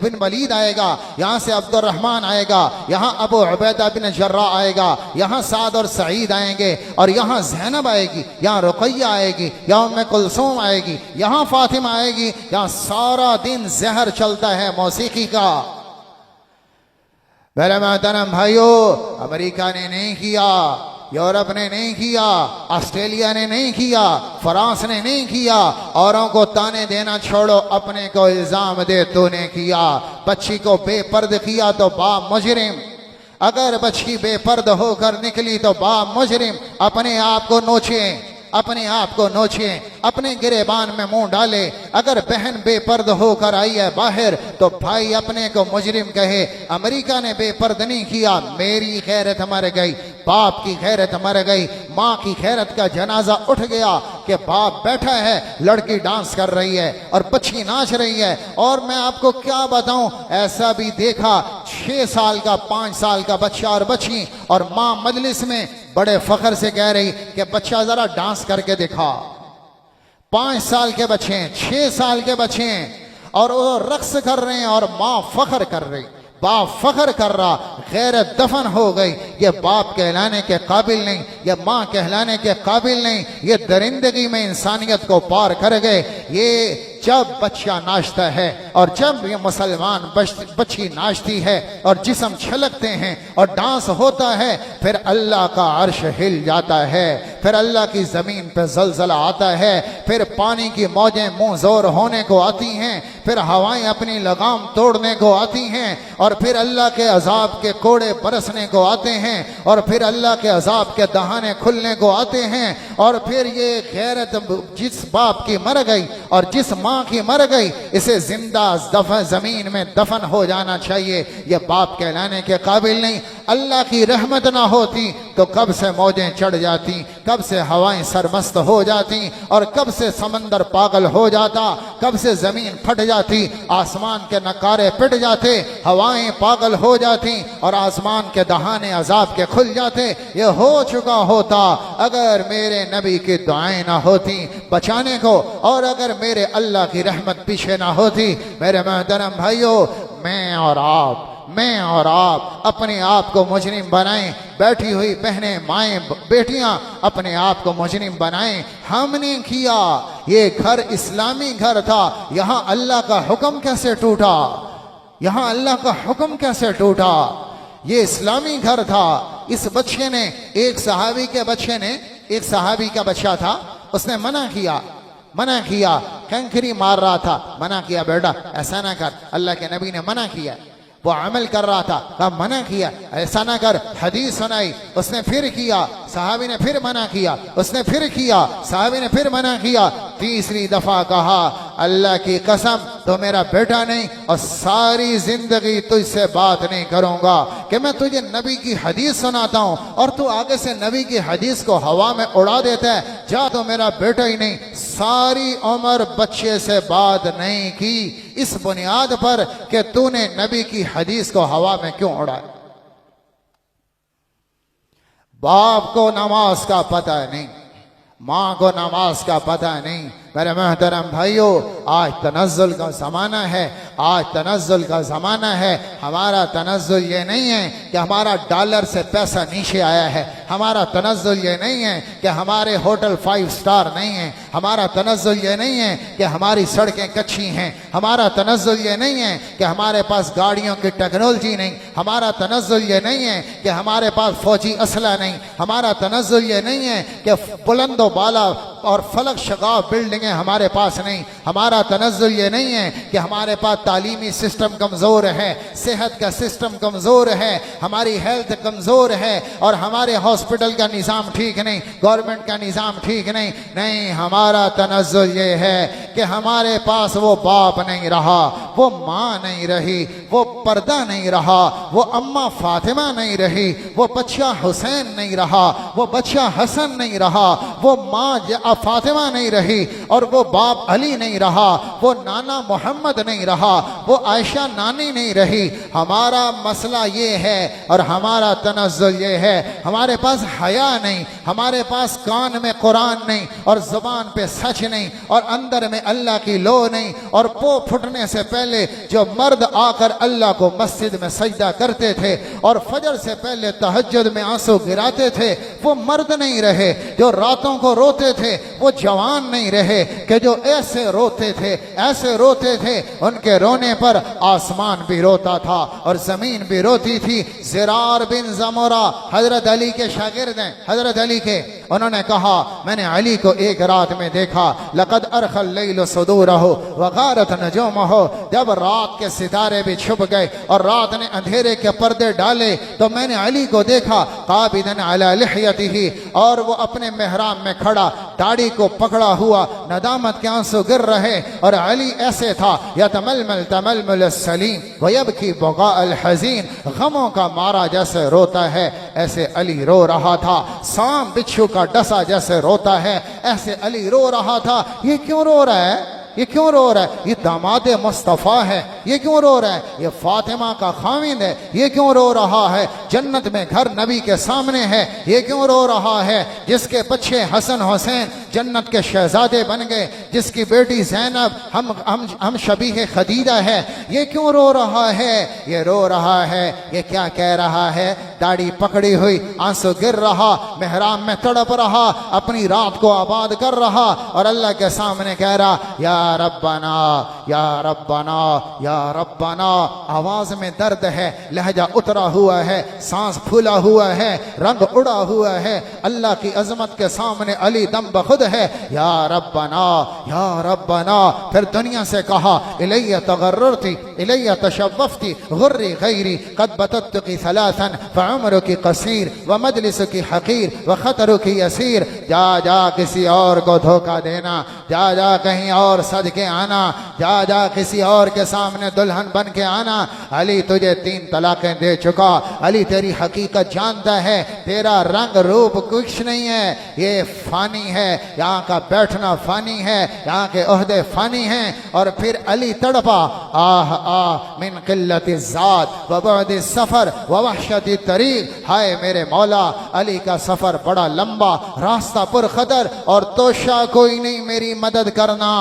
بن ولید آئے گا، یہاں سے عبد الرحمن آئے گا، یہاں ابو عبیدہ بن جراح آئے گا، یہاں سعد اور سعید آئیں گے، اور یہاں زینب آئے گی، یہاں رقیہ آئے گی، یہاں ام کلثوم آئے گی، یہاں فاطمہ آئے گی، یہاں سارا دن زہر چلتا ہے موسیقی کا۔ میرے محترم بھائیو، امریکہ نے نہیں کیا، یورپ نے نہیں کیا، آسٹریلیا نے نہیں کیا، فرانس نے نہیں کیا۔ اوروں کو تانے دینا چھوڑو، اپنے کو الزام دے تو نے کیا۔ بچی کو بے پرد کیا تو باپ مجرم، اگر بچی بے پرد ہو کر نکلی تو باپ مجرم۔ اپنے آپ کو نوچیں، اپنے آپ کو نوچیں، اپنے گریبان میں منہ ڈالے۔ اگر بہن بے پرد ہو کر آئی ہے باہر تو بھائی اپنے کو مجرم کہے۔ امریکہ نے بے پرد نہیں کیا، میری غیرت مر گئی، باپ کی غیرت مر گئی، ماں کی غیرت کا جنازہ اٹھ گیا کہ باپ بیٹھا ہے، لڑکی ڈانس کر رہی ہے اور بچی ناچ رہی ہے۔ اور میں آپ کو کیا بتاؤں، ایسا بھی دیکھا 6 سال کا 5 سال کا بچہ اور بچی، اور ماں مجلس میں بڑے فخر سے کہہ رہی کہ بچہ ذرا ڈانس کر کے دکھا۔ 5 سال کے بچے ہیں، 6 سال کے بچے ہیں، اور وہ رقص کر رہے ہیں اور ماں فخر کر رہی۔ باپ فخر کر رہا، غیرت دفن ہو گئی، یہ باپ کہلانے کے قابل نہیں، یہ ماں کہلانے کے قابل نہیں، یہ درندگی میں انسانیت کو پار کر گئے۔ یہ جب بچہ ناچتا ہے اور جب یہ مسلمان بچی ناچتی ہے اور جسم چھلکتے ہیں اور ڈانس ہوتا ہے، پھر اللہ کا عرش ہل جاتا ہے، پھر اللہ کی زمین پہ زلزلہ آتا ہے، پھر پانی کی موجیں منہ زور ہونے کو آتی ہیں، پھر ہوائیں اپنی لگام توڑنے کو آتی ہیں، اور پھر اللہ کے عذاب کے کوڑے برسنے کو آتے ہیں، اور پھر اللہ کے عذاب کے دہانے کھلنے کو آتے ہیں، اور پھر یہ غیرت جس باپ کی مر گئی اور جس ماں کی مر گئی، اسے زندہ زمین میں دفن ہو جانا چاہیے، یہ باپ کہلانے کے قابل نہیں۔ اللہ کی رحمت نہ ہوتی تو کب سے موجیں چڑھ جاتی، کب سے ہوائیں سرمست ہو جاتی، اور کب سے سمندر پاگل ہو جاتا، کب سے زمین پھٹ جاتی، آسمان کے نکارے پٹ جاتے، ہوائیں پاگل ہو جاتی اور آسمان کے دہانے عذاب کے کھل جاتے۔ یہ ہو چکا ہوتا اگر میرے نبی کی دعائیں نہ ہوتی بچانے کو، اور اگر میرے اللہ کی رحمت پیچھے نہ ہوتی۔ میرے محترم بھائیوں، میں اور آپ اپنے آپ کو مجرم بنائیں، بیٹھی ہوئی بہنیں، مائیں، بیٹیاں اپنے آپ کو مجرم بنائیں۔ ہم نے کیا، یہ گھر اسلامی گھر تھا، یہاں اللہ کا حکم کیسے ٹوٹا؟ یہاں اللہ کا حکم کیسے ٹوٹا؟ یہ اسلامی گھر تھا۔ اس بچے نے، ایک صحابی کا بچہ تھا، اس نے منع کیا، کنکری مار رہا تھا، منع کیا، بیٹا ایسا نہ کر، اللہ کے نبی نے منع کیا۔ وہ عمل کر رہا تھا، کہا منع کیا، ایسا نہ کر، حدیث سنائی، اس نے پھر کیا، صحابی نے پھر منع کیا، اس نے پھر کیا، صحابی نے پھر منع کیا، تیسری دفعہ کہا اللہ کی قسم تو میرا بیٹا نہیں، اور ساری زندگی تجھ سے بات نہیں کروں گا کہ میں تجھے نبی کی حدیث سناتا ہوں اور تو آگے سے نبی کی حدیث کو ہوا میں اڑا دیتا ہے، جا تو میرا بیٹا ہی نہیں۔ ساری عمر بچے سے بات نہیں کی، اس بنیاد پر کہ تو نے نبی کی حدیث کو ہوا میں کیوں اڑا۔ باپ کو نماز کا پتہ نہیں، ماں کو نماز کا پتہ نہیں۔ میرے محترم بھائیوں، آج تنزل کا زمانہ ہے، آج تنزل کا زمانہ ہے۔ ہمارا تنزل یہ نہیں ہے کہ ہمارا ڈالر سے پیسہ نیچے آیا ہے، ہمارا تنزل یہ نہیں ہے کہ ہمارے ہوٹل 5 سٹار نہیں ہیں، ہمارا تنزل یہ نہیں ہے کہ ہماری سڑکیں کچی ہیں، ہمارا تنزل یہ نہیں ہے کہ ہمارے پاس گاڑیوں کی ٹیکنالوجی نہیں، ہمارا تنزل یہ نہیں ہے کہ ہمارے پاس فوجی اسلحہ نہیں، ہمارا تنزل یہ نہیں ہے کہ بلند و بالا اور فلک شگاف بلڈنگیں ہمارے پاس نہیں، ہمارا تنزل یہ نہیں ہے کہ ہمارے پاس تعلیمی سسٹم کمزور ہے، صحت کا سسٹم کمزور ہے، ہماری ہیلتھ کمزور ہے، اور ہمارے ہاسپٹل کا نظام ٹھیک نہیں، گورنمنٹ کا نظام ٹھیک نہیں، ہمارا تنزل یہ ہے کہ ہمارے پاس وہ باپ نہیں رہا، وہ ماں نہیں رہی، وہ پردہ نہیں رہا، وہ اماں فاطمہ نہیں رہی، وہ بچہ حسین نہیں رہا، وہ بچہ حسن نہیں رہا، وہ ماں فاطمہ نہیں رہی، اور وہ باپ علی نہیں رہا، وہ نانا محمد نہیں رہا، وہ عائشہ نانی نہیں رہی۔ ہمارا مسئلہ یہ ہے اور ہمارا تنزل یہ ہے، ہمارے پاس حیا نہیں، ہمارے پاس کان میں قرآن نہیں، اور زبان پہ سچ نہیں، اور اندر میں اللہ کی لو نہیں، اور پو پھٹنے سے پہلے جو مرد آ کر اللہ کو مسجد میں سجدہ کرتے تھے اور فجر سے پہلے تہجد میں آنسو گراتے تھے، وہ مرد نہیں رہے۔ جو راتوں کو روتے تھے وہ جوان نہیں رہے کہ جو ایسے روتے تھے، ان کے رونے پر آسمان بھی روتا تھا اور زمین بھی روتی تھی۔ زرار بن زمرہ حضرت علی کے شاگرد ہیں، حضرت علی کے، انہوں نے کہا میں نے علی کو ایک رات میں دیکھا، لقد ارخى اللیل صدورہ وغارت نجومہ، جب رات کے ستارے بھی چھپ گئے اور رات نے اندھیرے کے پردے ڈالے تو میں نے علی کو دیکھا قابضا علی لحیتہ، اور وہ اپنے محراب میں کھڑا داڑھی کو پکڑا ہوا، ندامت کے آنسو گر رہے، اور علی ایسے تھا یتململ تململ السلیم ویبکی بغاء الحزین، غموں کا مارا جیسے روتا ہے ایسے علی رو رہا تھا، سام بچھو کا ڈسا جیسے روتا ہے ایسے علی رو رہا تھا۔ یہ کیوں رو رہا ہے؟ یہ کیوں رو رہا ہے؟ یہ داماد مصطفیٰ ہے، یہ کیوں رو رہا ہے؟ یہ فاطمہ کا خاوند ہے، یہ کیوں رو رہا ہے؟ جنت میں گھر نبی کے سامنے ہے، یہ کیوں رو رہا ہے؟ جس کے بچے حسن حسین جنت کے شہزادے بن گئے، جس کی بیٹی زینب ہم شبیہ خدیجہ ہے، یہ کیوں رو رہا ہے؟ یہ رو رہا ہے، یہ کیا کہہ رہا ہے؟ داڑھی پکڑی ہوئی، آنسو گر رہا، محراب میں تڑپ رہا، اپنی رات کو آباد کر رہا، اور اللہ کے سامنے کہہ رہا یا ربنا یا ربنا یا ربنا۔ آواز میں درد ہے، لہجہ اترا ہوا ہے، سانس پھولا ہوا ہے، رنگ اڑا ہوا ہے۔ اللہ کی عظمت کے سامنے علی دم بخود ہے، یا ربنا یا ربنا۔ پھر دنیا سے کہا الی تغررتی الی تشوفتی غری غیری قد بتتک ثلاثا فعمرک قصیر ومجلسک حقیر وخطرک یسیر۔ جا جا کسی اور کو دھوکہ دینا، جا جا کہیں اور صد کے آنا، جا جا کسی اور کے سامنے دلہن بن کے آنا۔ علی تجھے 3 طلاقیں دے چکا، علی تیری حقیقت جانتا ہے، تیرا رنگ روپ کچھ نہیں ہے، یہ فانی ہے، یہاں کا بیٹھنا فانی ہے، یہاں کے عہدے فانی ہیں۔ اور پھر علی تڑپا، آہ آہ من قلت الذات وبعد السفر ووحشت الطریق۔ ہائے میرے مولا، علی کا سفر بڑا لمبا، راستہ پر خطر، اور توشہ کوئی نہیں میری مدد کرنا،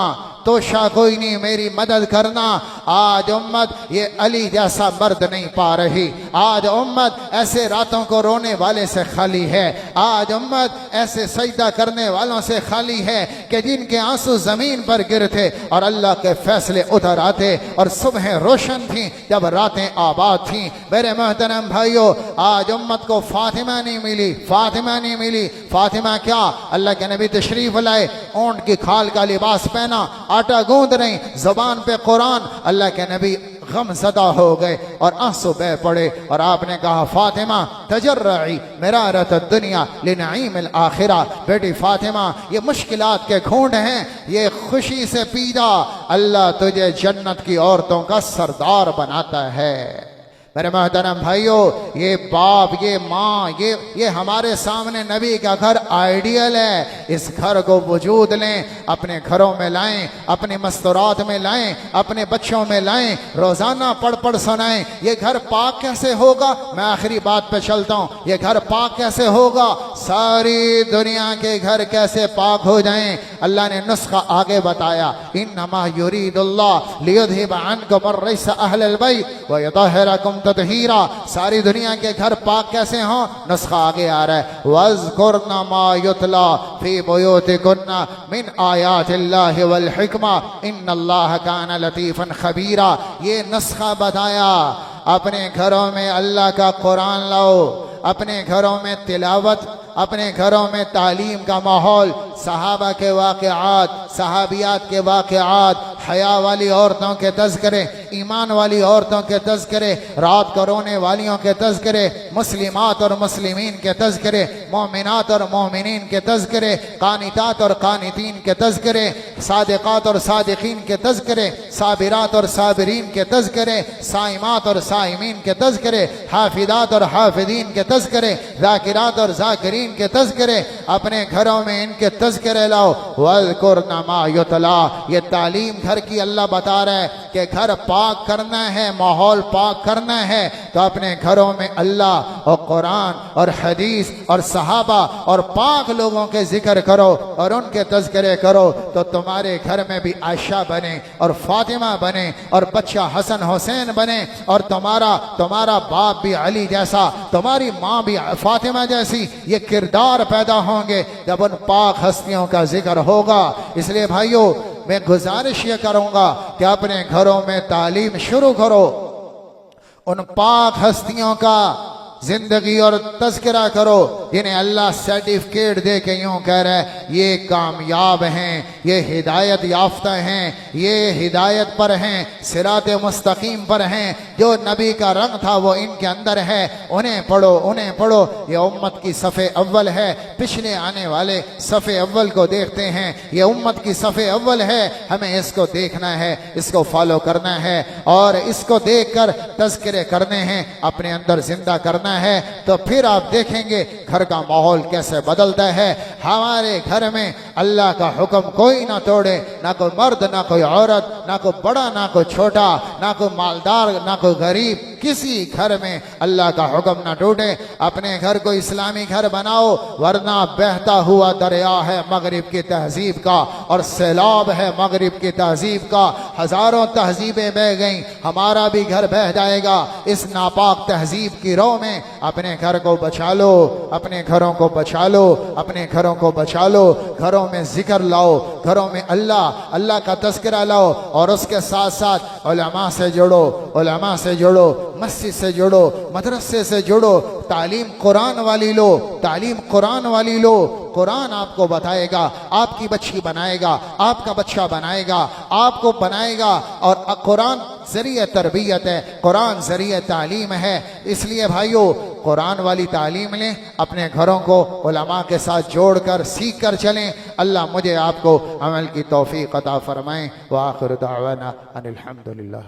توشہ کوئی نہیں میری مدد کرنا۔ آج امت یہ علی جیسا مرد نہیں پا رہی، آج امت ایسے راتوں کو رونے والے سے خالی ہے، آج امت ایسے سجدہ کرنے والوں سے خالی ہے کہ جن کے آنسو زمین پر گرتے اور اللہ کے فیصلے ادھر آتے، اور صبح روشن تھیں جب راتیں آباد تھیں۔ میرے محترم بھائیو، آج امت کو فاطمہ نہیں ملی، فاطمہ نہیں ملی۔ فاطمہ کیا؟ اللہ کے نبی تشریف لائے، اونٹ کی کھال کا لباس پہنا، آٹا گوند رہی، زبان پہ قرآن۔ اللہ کے نبی غم زدہ ہو گئے اور آنسو بہہ پڑے، اور آپ نے کہا فاطمہ تجرعی مرارت الدنیا لنعیم الآخرہ۔ بیٹی فاطمہ، یہ مشکلات کے گھونٹ ہیں، یہ خوشی سے پی جا، اللہ تجھے جنت کی عورتوں کا سردار بناتا ہے۔ میرے محترم بھائیو، یہ باپ، یہ ماں، یہ ہمارے سامنے نبی کا گھر آئیڈیل ہے۔ اس گھر کو وجود لیں، اپنے گھروں میں لائیں، اپنے مستورات میں لائیں، اپنے بچوں میں لائیں، روزانہ پڑھ پڑھ سنائیں۔ یہ گھر پاک کیسے ہوگا؟ میں آخری بات پہ چلتا ہوں، یہ گھر پاک کیسے ہوگا؟ ساری دنیا کے گھر کیسے پاک ہو جائیں؟ اللہ نے نسخہ آگے بتایا، انما یرید اللہ لیذھب عنکم الرجس اہل البیت ویطہرکم تطہیرا۔ ساری دنیا کے گھر پاک کیسے ہوں؟ نسخہ آگے آ رہا ہے، وَاذْكُرْنَ مَا يُتْلَى فِي بُيُوتِكُنَّ مِنْ آیَاتِ اللَّهِ وَالْحِکْمَةِ إِنَّ اللَّهَ كَانَ لَطِیفًا خَبِیرًا۔ یہ نسخہ بتایا، اپنے گھروں میں اللہ کا قرآن لاؤ، اپنے گھروں میں تلاوت، اپنے گھروں میں تعلیم کا ماحول، صحابہ کے واقعات، صحابیات کے واقعات، حیا والی عورتوں کے تذکرے، ایمان والی عورتوں کے تذکرے، رات کو رونے والیوں کے تذکرے، مسلمات اور مسلمین کے تذکرے، مومنات اور مومنین کے تذکرے، قانتات اور قانتین کے تذکرے، صادقات اور صادقین کے تذکرے، صابرات اور صابرین کے تذکرے، صائمات اور صائمین کے تذکرے، حافظات اور حافظین کے تذکرے، ذاکرات اور ذاکرین کے تذکرے۔ اپنے گھروں میں ان کے تذکرے لاؤ۔ وَاذْكُرْنَ مَا يُتْلَى، یہ تعلیم گھر کی اللہ بتا رہا ہے کہ گھر پاک کرنا ہے، ماحول پاک کرنا ہے، تو اپنے گھروں میں اللہ اور قرآن اور حدیث اور صحابہ اور پاک لوگوں کے ذکر کرو اور ان کے تذکرے کرو، تو تمہارے گھر میں بھی عائشہ بنے اور فاطمہ بنے اور بچہ حسن حسین بنے، اور تمہارا باپ بھی علی جیسا، تمہاری ماں بھی فاطمہ جیسی۔ یہ کردار پیدا ہوں گے جب ان پاک ہستیوں کا ذکر ہوگا۔ اس لیے بھائیو، میں گزارش یہ کروں گا کہ اپنے گھروں میں تعلیم شروع کرو، ان پاک ہستیوں کا زندگی اور تذکرہ کرو جنہیں اللہ سرٹیفکیٹ دے کے یوں کہہ رہا ہے یہ کامیاب ہیں، یہ ہدایت یافتہ ہیں، یہ ہدایت پر ہیں، صراط مستقیم پر ہیں، جو نبی کا رنگ تھا وہ ان کے اندر ہے، انہیں پڑھو انہیں پڑھو۔ یہ امت کی صف اول ہے، پچھلے آنے والے صف اول کو دیکھتے ہیں، یہ امت کی صف اول ہے، ہمیں اس کو دیکھنا ہے، اس کو فالو کرنا ہے اور اس کو دیکھ کر تذکرے کرنے ہیں، اپنے اندر زندہ کرنا ہے، تو پھر آپ دیکھیں گے گھر کا ماحول کیسے بدلتا ہے۔ ہمارے گھر میں اللہ کا حکم کوئی نہ توڑے، نہ کوئی مرد نہ کوئی عورت، نہ کوئی بڑا نہ کوئی چھوٹا، نہ کوئی مالدار نہ کوئی غریب، کسی گھر میں اللہ کا حکم نہ ٹوٹے۔ اپنے گھر کو اسلامی گھر بناؤ، ورنہ بہتا ہوا دریا ہے مغرب کی تہذیب کا، اور سیلاب ہے مغرب کی تہذیب کا، ہزاروں تہذیبیں بہہ گئیں، ہمارا بھی گھر بہہ جائے گا اس ناپاک تہذیب کی رو میں۔ اپنے گھر کو بچا لو، اپنے گھروں کو بچا لو، اپنے گھروں کو بچا لو، گھروں میں ذکر لاؤ، گھروں میں اللہ کا تذکرہ لاؤ، اور اس کے ساتھ ساتھ علماء سے جڑو، علماء سے جڑو، مسجد سے جڑو، مدرسے سے جڑو، تعلیم قرآن والی لو، تعلیم قرآن والی لو۔ قرآن آپ کو بتائے گا، آپ کی بچی بنائے گا، آپ کا بچہ بنائے گا، آپ کو بنائے گا، اور قرآن ذریعہ تربیت ہے، قرآن ذریعہ تعلیم ہے۔ اس لیے بھائیو، قرآن والی تعلیم لیں، اپنے گھروں کو علماء کے ساتھ جوڑ کر سیکھ کر چلیں۔ اللہ مجھے آپ کو عمل کی توفیق عطا فرمائیں۔ وآخر دعوانا ان الحمدللہ۔